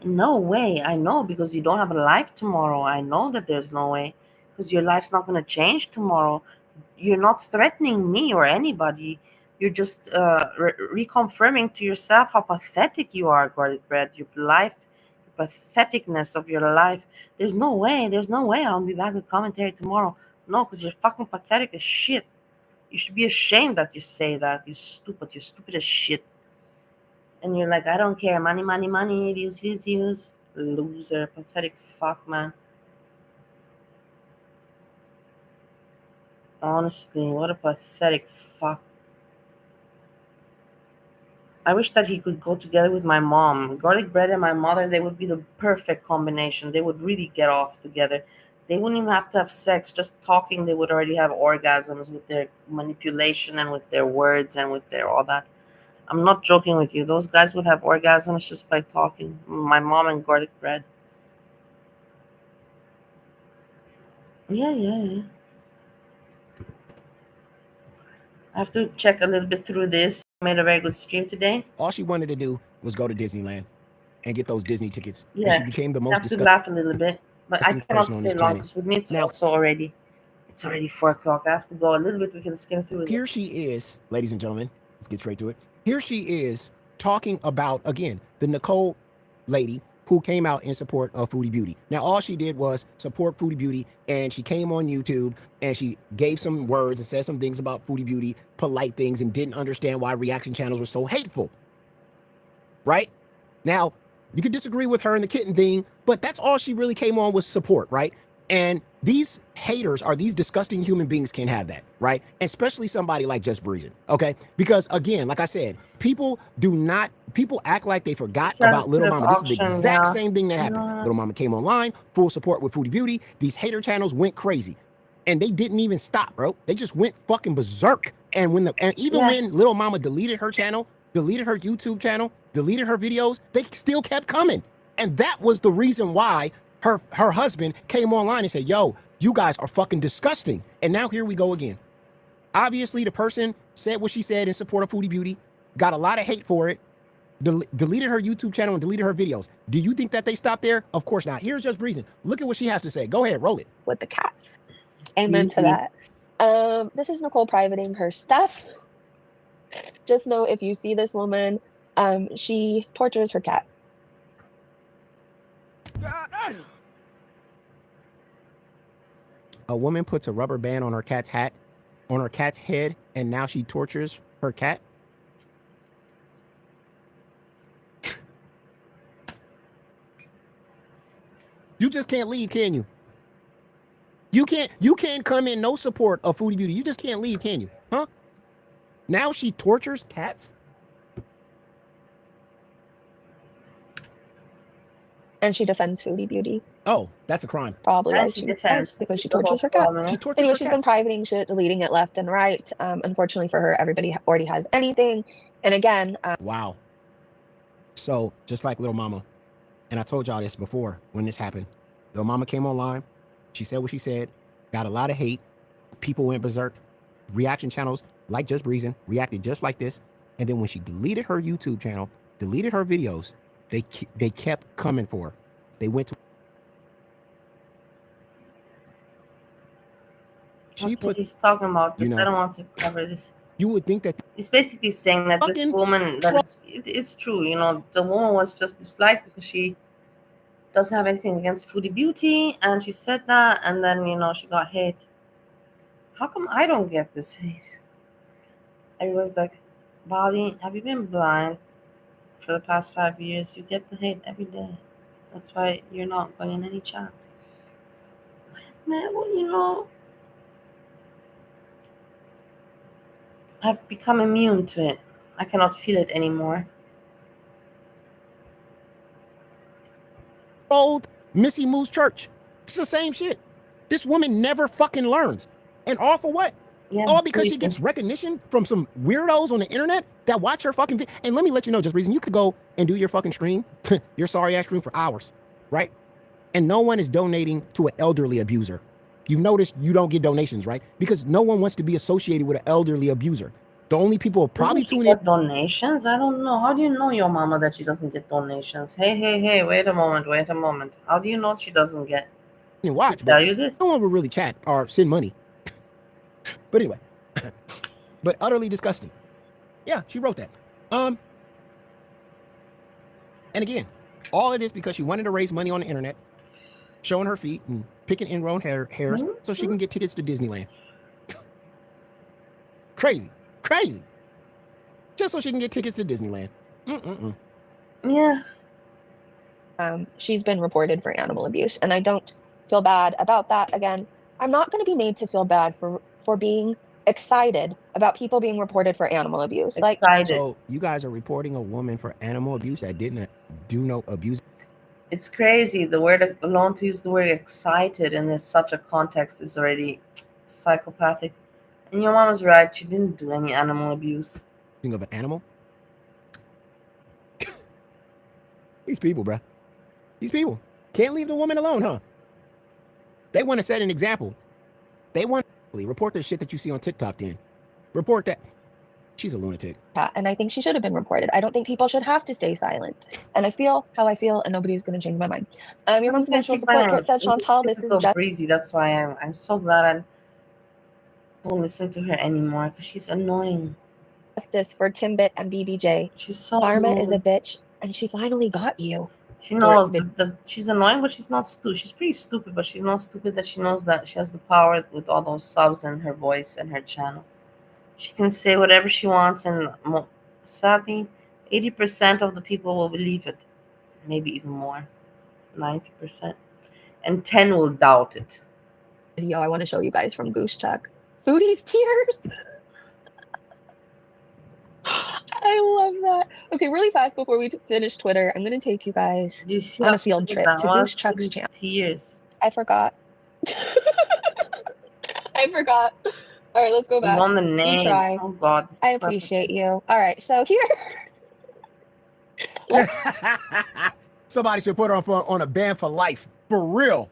I know, because you don't have a life tomorrow. I know that there's no way, because your life's not going to change tomorrow. You're not threatening me or anybody. You're just reconfirming to yourself how pathetic you are, Garlic Bread. Your life, the patheticness of your life. There's no way I'll be back with commentary tomorrow. No, because you're fucking pathetic as shit. You should be ashamed that you say that. You're stupid as shit. And you're like, I don't care. Money, views. Loser, pathetic fuck, man. Honestly, what a pathetic fuck. I wish that he could go together with my mom. Garlic Bread and my mother, they would be the perfect combination. They would really get off together. They wouldn't even have to have sex. Just talking, they would already have orgasms with their manipulation and with their words and with their all that. I'm not joking with you. Those guys would have orgasms just by talking. My mom and Garlic Bread. Yeah. I have to check a little bit through this. Made a very good stream today. All she wanted to do was go to Disneyland and get those Disney tickets. Yeah, And she became the I most have to disgusting laugh a little bit, but I cannot person on stay this long planet. because with me it's Now- also already. It's already 4 o'clock. I have to go a little bit. We can skim through it. Here she is, ladies and gentlemen. Let's get straight to it. Here she is talking about, again, the Nicole lady who came out in support of Foodie Beauty. Now, all she did was support Foodie Beauty, and she came on YouTube and she gave some words and said some things about Foodie Beauty, polite things, and didn't understand why reaction channels were so hateful. Right? Now, you could disagree with her and the kitten thing, but that's all she really came on was support, right? And these haters are these disgusting human beings can have that, right? Especially somebody like Just Breezing, okay? Because again, like I said, people act like they forgot about Little Mama. This is the exact same thing that happened. Little Mama came online, full support with Foodie Beauty. These hater channels went crazy. And they didn't even stop, bro. They just went fucking berserk. And when when Little Mama deleted her channel, deleted her YouTube channel, deleted her videos, they still kept coming. And that was the reason why her husband came online and said, yo, you guys are fucking disgusting. And now here we go again. Obviously, the person said what she said in support of Foodie Beauty, got a lot of hate for it, deleted her YouTube channel and deleted her videos. Do you think that they stopped there? Of course not. Here's Just Breezing. Look at what she has to say. Go ahead, roll it. With the cats. Amen to that. This is Nicole privating her stuff. Just know if you see this woman, she tortures her cat. A woman puts a rubber band on her cat's hat, on her cat's head, and now she tortures her cat. You just can't leave, can you? You can't come in no support of Foodie Beauty. You just can't leave, can you? Huh? Now she tortures cats? And she defends Foodie Beauty. Oh, that's a crime. Probably And why she she defends because she tortures her cat. She tortures Anyway, her she's cat. been privating shit, deleting it left and right. Unfortunately for her, everybody already has anything. And again, Wow. So, just like Little Mama, and I told y'all this before when this happened, Little Mama came online, she said what she said, got a lot of hate, people went berserk, reaction channels like Just Breezing reacted just like this, and then when she deleted her YouTube channel, deleted her videos, they kept coming for her. They went to... He's talking about this. You know, I don't want to cover this. You would think that... He's basically saying that this Fucking woman, it's true, you know, the woman was just disliked because she doesn't have anything against Foodie Beauty, and she said that, and then, you know, she got hate. How come I don't get this hate? Everyone's like, Bobby, have you been blind for the past 5 years? You get the hate every day. That's why you're not going in any chats. Man, well, you know, I've become immune to it. I cannot feel it anymore. Old Missy Moo's church. It's the same shit. This woman never fucking learns. And all for what? Yeah, All because she reason. gets recognition from some weirdos on the internet that watch her fucking video. And let me let you know, Just Reason, you could go and do your fucking stream, your sorry ass stream for hours, right? And no one is donating to an elderly abuser. You've noticed you don't get donations, right? Because no one wants to be associated with an elderly abuser. The only people who probably Doesn't she tune in. get donations? I don't know. How do you know your mama that she doesn't get donations? Hey, wait a moment. How do you know she doesn't get? And watch, Tell but you this. no one will really chat or send money. But anyway, but utterly disgusting. Yeah, she wrote that. And again, all it is because she wanted to raise money on the internet, showing her feet and picking ingrown hairs so she can get tickets to Disneyland. Crazy. Just so she can get tickets to Disneyland. Yeah. she's been reported for animal abuse, and I don't feel bad about that. Again, I'm not going to be made to feel bad for being excited about people being reported for animal abuse. Like, Excited. So you guys are reporting a woman for animal abuse that didn't do no abuse. It's crazy. The word alone to use the word excited in such a context is already psychopathic. And your mom was right. She didn't do any animal abuse. Of an animal. These people, bruh. These people can't leave the woman alone, huh? They want to set an example. They want to report the shit that you see on TikTok then. Report that. She's a lunatic. And I think she should have been reported. I don't think people should have to stay silent. And I feel how I feel, and nobody's going to change my mind. Your mom's emotional support kit said, Chantal, this is just Breezy. That's why I'm so glad I don't listen to her anymore because she's annoying. justice for Timbit and BBJ. She's so Karma annoying. is a bitch, and she finally got you. She knows she's annoying, but she's not stupid. She's pretty stupid, but she's not stupid that she knows that she has the power with all those subs and her voice and her channel. She can say whatever she wants, and sadly, 80% of the people will believe it. Maybe even more, 90%. And 10 will doubt it. Video I want to show you guys from Goose Chuck. Foodies tears. I love that. Okay, really fast before we finish Twitter, I'm going to take you guys on a field trip to Goose Chuck's channel. Tears. I forgot. I forgot. All right, let's go back. On the name. Try. Oh God. I appreciate you. All right, so here. Somebody should put her on a ban for life. For real.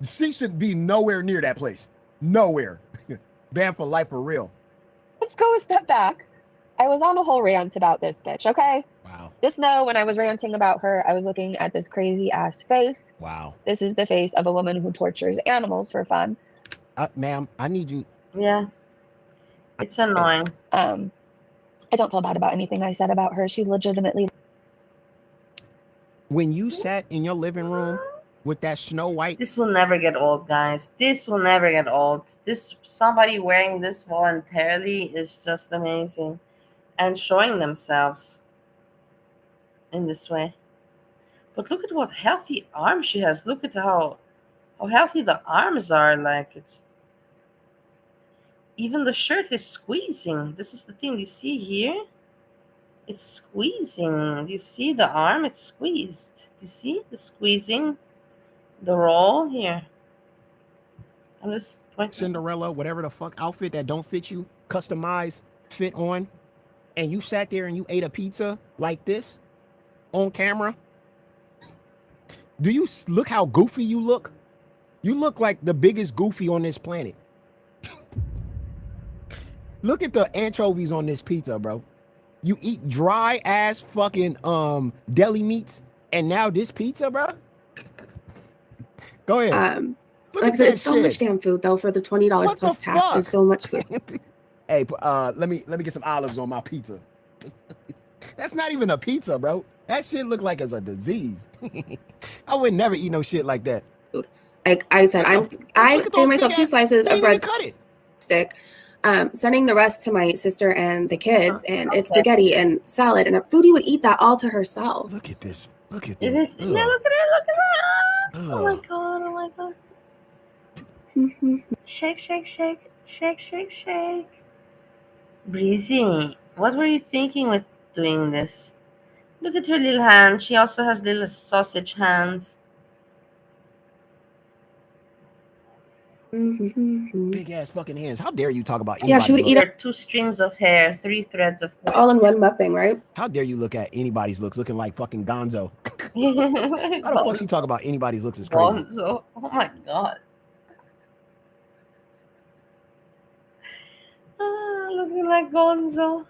She should be nowhere near that place. Nowhere. Ban for life for real. Let's go a step back. I was on a whole rant about this bitch, okay? Wow. Just know when I was ranting about her, I was looking at this crazy ass face. Wow. This is the face of a woman who tortures animals for fun. Ma'am, I need you. Yeah. It's annoying. I don't feel bad about anything I said about her. She's legitimately. When you sat in your living room with that Snow White. This will never get old, guys. This will never get old. Somebody wearing this voluntarily is just amazing. And showing themselves in this way. But look at what healthy arms she has. Look at how healthy the arms are. Like, it's even the shirt is squeezing. This is the thing you see here. It's squeezing. Do you see the arm? It's squeezed. Do you see the squeezing? The roll here. I'm just pointing. Cinderella, whatever the fuck outfit that don't fit you, customize, fit on. And you sat there and you ate a pizza like this on camera. Do you look how goofy you look? You look like the biggest goofy on this planet. Look at the anchovies on this pizza, bro. You eat dry ass fucking deli meats, and now this pizza, bro. Go ahead. Like I said, it's so much damn food though for the $20 plus tax. It's so much food. Hey, let me get some olives on my pizza. That's not even a pizza, bro. That shit look like it's a disease. I would never eat no shit like that. Like I said, I gave myself 2 slices of bread stick, sending the rest to my sister and the kids, and it's spaghetti and salad, and a foodie would eat that all to herself. Look at this. Look at it this. Is, yeah, look at her. Look at her. Oh my god. Oh my god. Shake, shake, shake, shake, shake, shake. Breezy, what were you thinking with doing this? Look at her little hand. She also has little sausage hands. Big ass fucking hands. How dare you talk about anybody? Yeah, she would eat up 2 strings of hair, 3 threads of hair. All in one mukbang, right? How dare you look at anybody's looks looking like fucking Gonzo? How the fuck she talk about anybody's looks is crazy? Gonzo. Oh my god. Looking like Gonzo.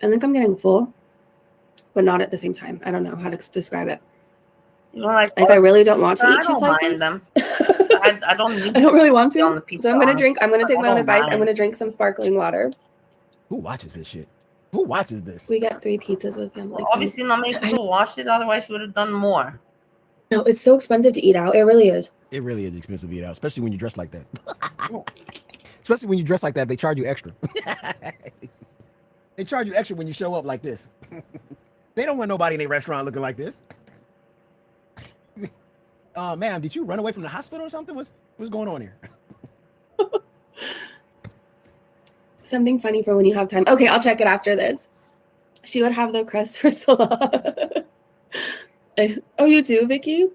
I think I'm getting full, but not at the same time. I don't know how to describe it. You don't like I really don't want to eat 2 Mind slices. them. I don't need I don't really want to. on the pizza, So I'm gonna drink. I'm gonna take my own advice. mind. I'm gonna drink some sparkling water. Who watches this shit? Who watches this? We get 3 pizzas with him. Like obviously not many people watched it, otherwise you would have done more. No, it's so expensive to eat out. It really is. It really is expensive to eat out, especially when you dress like that. Especially when you dress like that, they charge you extra. They charge you extra when you show up like this. They don't want nobody in their restaurant looking like this. Ma'am, did you run away from the hospital or something? What's going on here? Something funny for when you have time. Okay, I'll check it after this. She would have the crust for salad. Oh, you too, Vicky?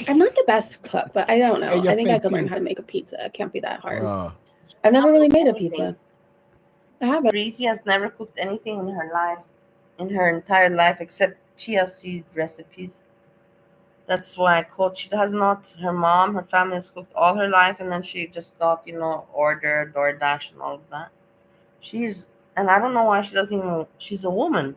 I'm not the best cook, but I don't know. I think I could learn how to make a pizza. It can't be that hard. I've never really made a pizza. I haven't. Breezy has never cooked anything in her life, in her entire life, except chia seed recipes. That's why I cooked. She has not. Her mom, her family has cooked all her life, and then she just got, order, DoorDash, and all of that. And I don't know why she doesn't even. She's a woman.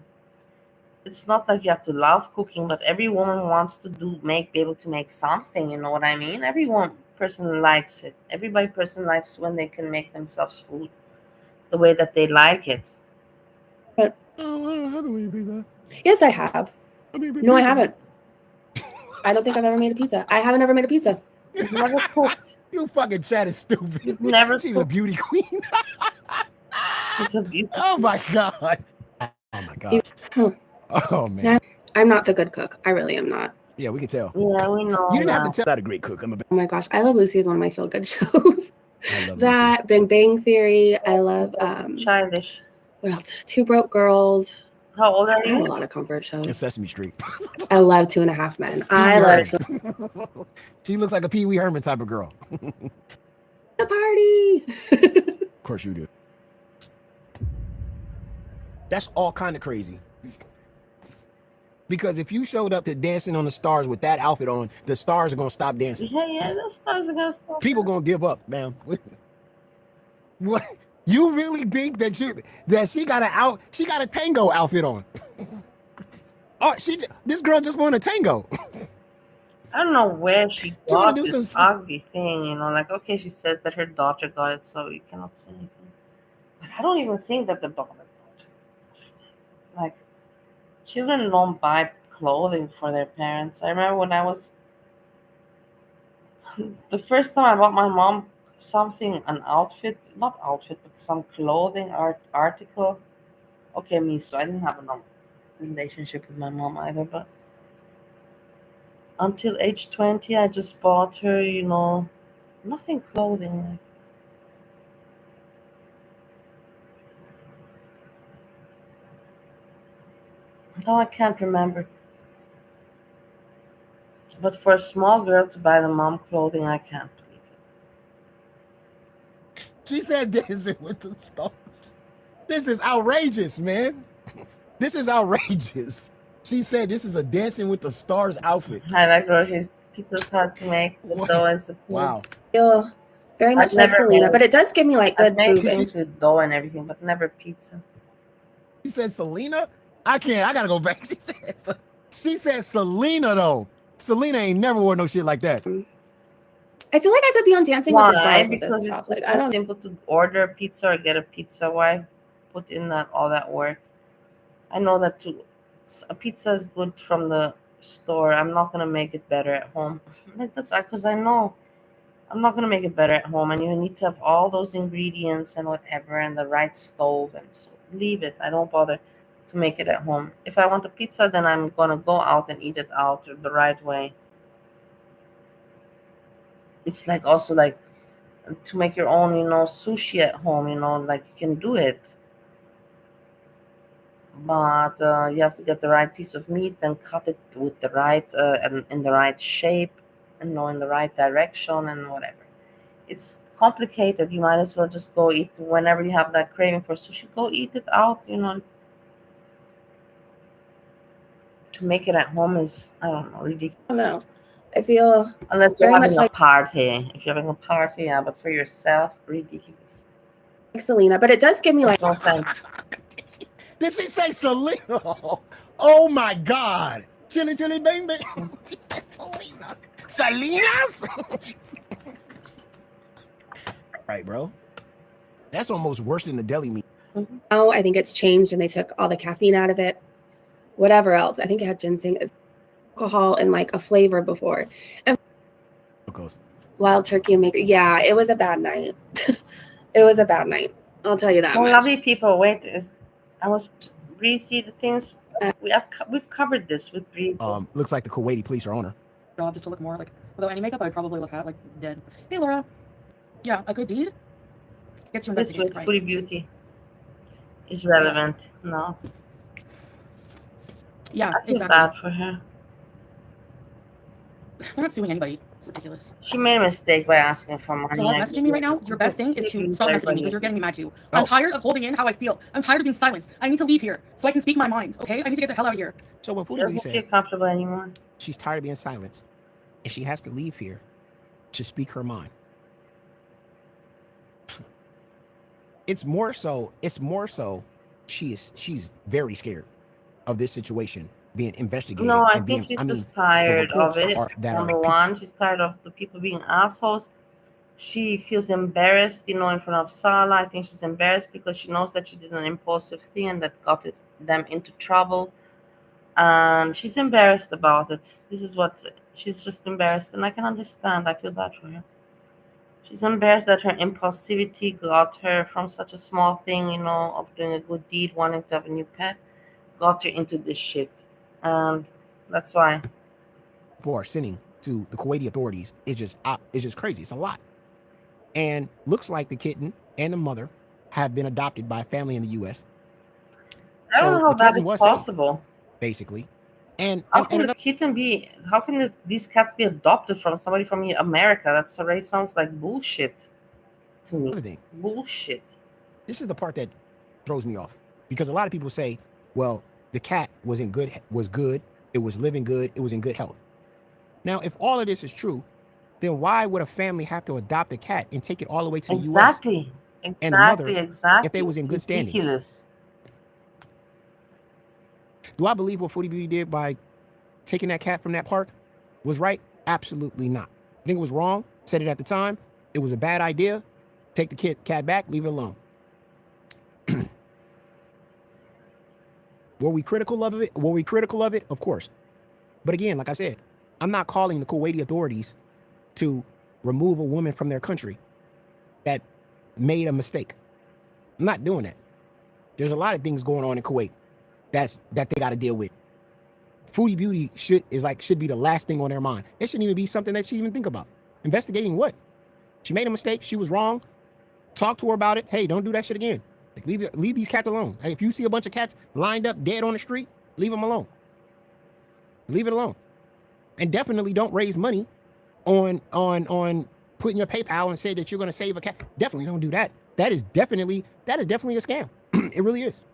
It's not like you have to love cooking, but every woman wants to be able to make something. You know what I mean? Every one person likes it. Person likes when they can make themselves food the way that they like it. But Oh, how do we do that? yes, I have. No, I pizza. haven't. I don't think I've ever made a pizza. I haven't ever made a pizza. You've never cooked. You fucking chat is stupid. You've never She's a cooked. beauty queen. It's a beauty. Oh my god. Oh my god. Oh man. Now, I'm not the good cook. I really am not. Yeah, we can tell. Yeah, we know. You didn't have now. to tell that a great cook. Oh my gosh, I love Lucy is one of my feel good shows. I love That Big Bang Theory. I love Childish. what else? Two Broke Girls. How old are I have a you? lot of comfort shows. Lucy. Sesame Street. I love 2.5 Men. I love She looks like a Pee Wee Herman type of girl. the party. Of course you do. That's all kind of crazy. Because if you showed up to Dancing on the Stars with that outfit on, the stars are gonna stop dancing. Yeah, the stars are gonna stop. People gonna give up, man. What? You really think that she got a tango outfit on? Oh, this girl just won a tango. I don't know where she wanna got do this some- ugly thing, like, okay, she says that her daughter got it, so you cannot say anything. But I don't even think that the daughter got it. Like, children don't buy clothing for their parents. I remember when I was, the first time I bought my mom something, not outfit, but some clothing article. Okay, me, so I didn't have a relationship with my mom either, but until age 20, I just bought her, nothing clothing. No, I can't remember. But for a small girl to buy the mom clothing, I can't believe it. She said Dancing with the Stars. This is outrageous, man. This is outrageous. She said this is a Dancing with the Stars outfit. I like Rosies. Pizza's hard to make. The dough is the Wow. I feel very much I've like never Selena, made- but it does give me like I've good made boobs. things with dough and everything, but never pizza. She said Selena? I can't. I gotta go back. She said Selena though. Selena ain't never wore no shit like that. I feel like I could be on Dancing with the Why? Stars with Because this it's top. Like, I so don't know. simple to order a pizza or get a pizza. Why put in all that work? I know that a pizza is good from the store. I'm not gonna make it better at home. That's because I know I'm not gonna make it better at home, and you need to have all those ingredients and whatever, and the right stove, and so leave it. I don't bother to make it at home. If I want a pizza, then I'm gonna go out and eat it out the right way. It's like also like to make your own, sushi at home. Like you can do it, but you have to get the right piece of meat and cut it with the right and in the right shape, and in the right direction and whatever. It's complicated. You might as well just go eat whenever you have that craving for sushi. Go eat it out. To make it at home is, I don't know, ridiculous. I don't know. I feel Unless you're very having much a like party. If you're having a party, yeah, but for yourself, ridiculous. Selena, but it does give me like Makes no sense. Did she say Selena? Oh my God. Chili, chili, bang, bang. She said Selena. Selena's? Right, bro. That's almost worse than the deli meat. now I think it's changed and they took all the caffeine out of it. Whatever else. I think it had ginseng, alcohol, and like a flavor before. And wild turkey and maker. Yeah, it was a bad night. It was a bad night. I'll tell you that Well, much. lovely people, I was Breezy, the things we've covered this with Breezy. Looks like the Kuwaiti police are on her. Job just to look more like, without any makeup, I'd probably look at like dead. Hey, Laura. Yeah, a good deed gets you This investigated, with right? Foodie Beauty is relevant. No, Yeah, I feel exactly. bad for her. We're not suing anybody. It's ridiculous. She made a mistake by asking for money. So love messaging me right now. Your best thing is to stop messaging me because you're getting me mad too. I'm tired of holding in how I feel. I'm tired of being silenced. I need to leave here so I can speak my mind. Okay, I need to get the hell out of here. So when She Foodie doesn't feel said comfortable anymore. she's tired of being silenced and she has to leave here to speak her mind. It's more so she's very scared of this situation being investigated No, I and think being, she's I mean, just the tired of reports it. are that are Number people one, she's tired of the people being assholes. She feels embarrassed, in front of Salah. I think she's embarrassed because she knows that she did an impulsive thing and that got them into trouble. And she's embarrassed about it. This is what she's just embarrassed, and I can understand. I feel bad for her. She's embarrassed that her impulsivity got her from such a small thing, of doing a good deed, wanting to have a new pet, got her into this shit. And that's why. are sending to the Kuwaiti authorities is just crazy. It's a lot. And looks like the kitten and the mother have been adopted by a family in the U.S. I don't So know how the that kitten is was saved, possible. basically. And How and, can and the kitten be? How can these cats be adopted from somebody from America? That already sounds like bullshit to me. another thing, Bullshit. this is the part that throws me off, because a lot of people say, well, the cat was good, it was living good, it was in good health. Now, if all of this is true, then why would a family have to adopt a cat and take it all the way to the U.S. Exactly. and the mother Exactly. if they was in good standings? Ridiculous. Do I believe what Foodie Beauty did by taking that cat from that park was right? Absolutely not. I think it was wrong. Said it at the time. It was a bad idea. Take the cat back. Leave it alone. Were we critical of it? Of course. But again, like I said, I'm not calling the Kuwaiti authorities to remove a woman from their country that made a mistake. I'm not doing that. There's a lot of things going on in Kuwait that they got to deal with. Foodie Beauty should be the last thing on their mind. It shouldn't even be something that she even think about. Investigating what? She made a mistake. She was wrong. Talk to her about it. Hey, don't do that shit again. Like, leave these cats alone. Hey, if you see a bunch of cats lined up dead on the street, leave them alone. Leave it alone. And definitely don't raise money on putting your PayPal and say that you're going to save a cat. Definitely don't do that. That is definitely a scam. It really is.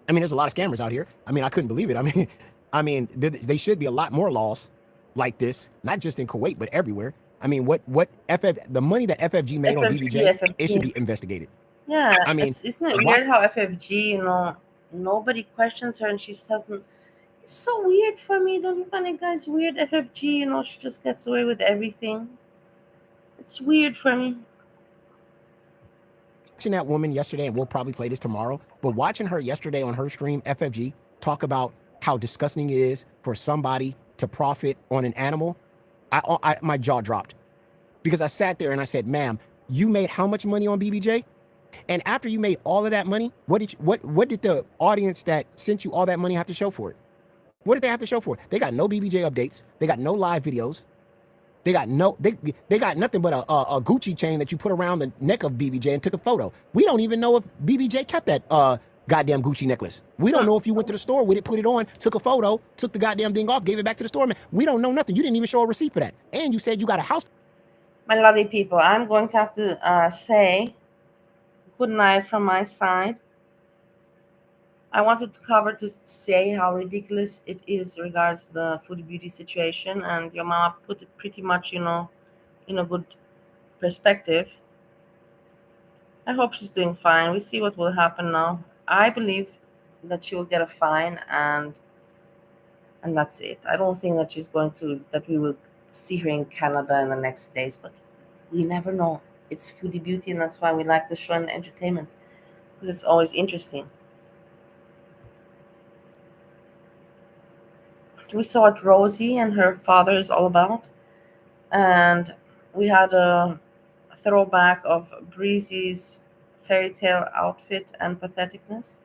I mean, there's a lot of scammers out here. I mean, I couldn't believe it. I mean, they should be a lot more laws like this, not just in Kuwait, but everywhere. I mean, the money that FFG made on BBJ, it should be investigated. Yeah, I mean, isn't it weird how FFG, nobody questions her and she doesn't. It's so weird for me. Don't you find it, guys, weird? FFG, she just gets away with everything. It's weird for me. Watching that woman yesterday, and we'll probably play this tomorrow, but watching her yesterday on her stream, FFG, talk about how disgusting it is for somebody to profit on an animal, my jaw dropped. Because I sat there and I said, ma'am, you made how much money on BBJ? And after you made all of that money, what did the audience that sent you all that money have to show for it? What did they have to show for it? They got no BBJ updates. They got no live videos. They got they got nothing but a Gucci chain that you put around the neck of BBJ and took a photo. We don't even know if BBJ kept that goddamn Gucci necklace. We don't know if you went to the store with it, put it on, took a photo, took the goddamn thing off, gave it back to the store man. We don't know nothing. You didn't even show a receipt for that. And you said you got a house. My lovely people, I'm going to have to say good night from my side. I wanted to say how ridiculous it is regards the Foodie Beauty situation, and your mama put it pretty much, in a good perspective. I hope she's doing fine. We see what will happen now. I believe that she will get a fine, and that's it. I don't think that we will see her in Canada in the next days, but we never know. It's Foodie Beauty, and that's why we like the show and the entertainment, because it's always interesting. We saw what Rosie and her father is all about, and we had a throwback of Breezy's fairy tale outfit and patheticness.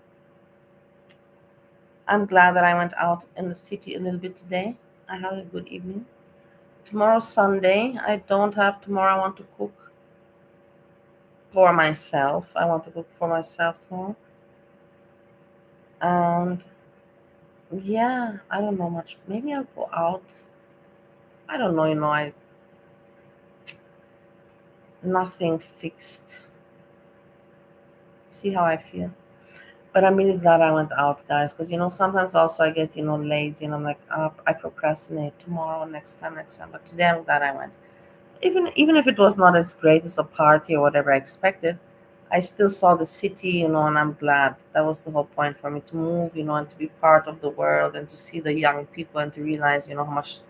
I'm glad that I went out in the city a little bit today. I had a good evening. Tomorrow's Sunday. I don't have tomorrow. I want to cook for myself. Tomorrow. And yeah, I don't know much. Maybe I'll go out. I don't know, nothing fixed. See how I feel. But I'm really glad I went out, guys, because sometimes also I get lazy and I'm like, I procrastinate tomorrow, next time. But today I'm glad I went. Even if it was not as great as a party or whatever I expected, I still saw the city, you know, and I'm glad. That was the whole point for me to move, you know, and to be part of the world and to see the young people and to realize, you know, how much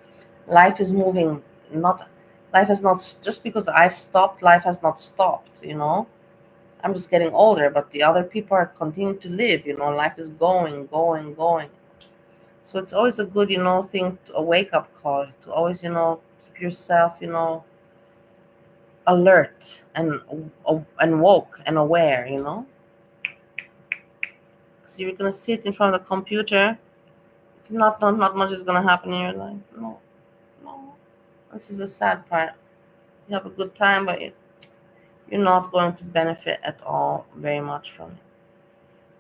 life is moving. Not life has not just because I've stopped, life has not stopped, you know. I'm just getting older, but the other people are continuing to live, you know, life is going, going, going. So it's always a good, you know, thing, a wake up call to always, you know, keep yourself, you know, alert and woke and aware, you know. Because you're gonna sit in front of the computer, not much is gonna happen in your life. No, no. This is the sad part. You have a good time, but you're not going to benefit at all very much from it.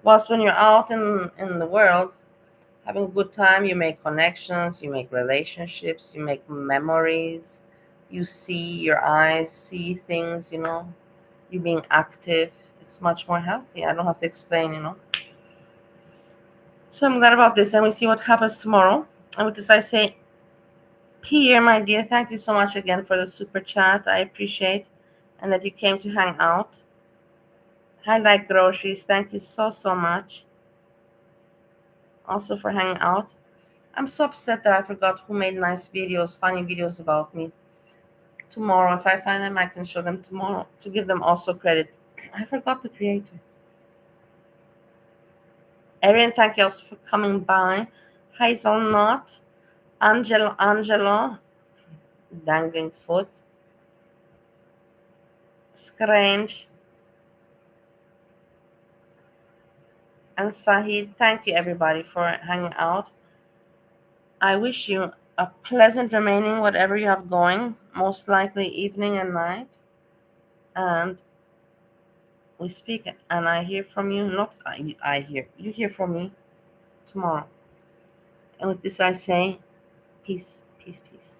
Whilst when you're out in the world having a good time, you make connections, you make relationships, you make memories, you see, your eyes see things, you know, you being active. It's much more healthy. I don't have to explain, you know. So I'm glad about this, and we see what happens tomorrow. And with this, I say, Pierre, my dear, thank you so much again for the super chat. I appreciate, and that you came to hang out. Hi, like Rosies, thank you so much. Also for hanging out. I'm so upset that I forgot who made nice videos, funny videos about me. Tomorrow, if I find them, I can show them tomorrow to give them also credit. I forgot the creator. Erin, thank you also for coming by. Hazelnut, Angelo, dangling foot, Strange, and Sahid. Thank you everybody for hanging out. I wish you a pleasant remaining whatever you have going, most likely evening and night. And we speak, and I hear from you. Not I hear you hear from me tomorrow. And with this, I say, peace, peace, peace.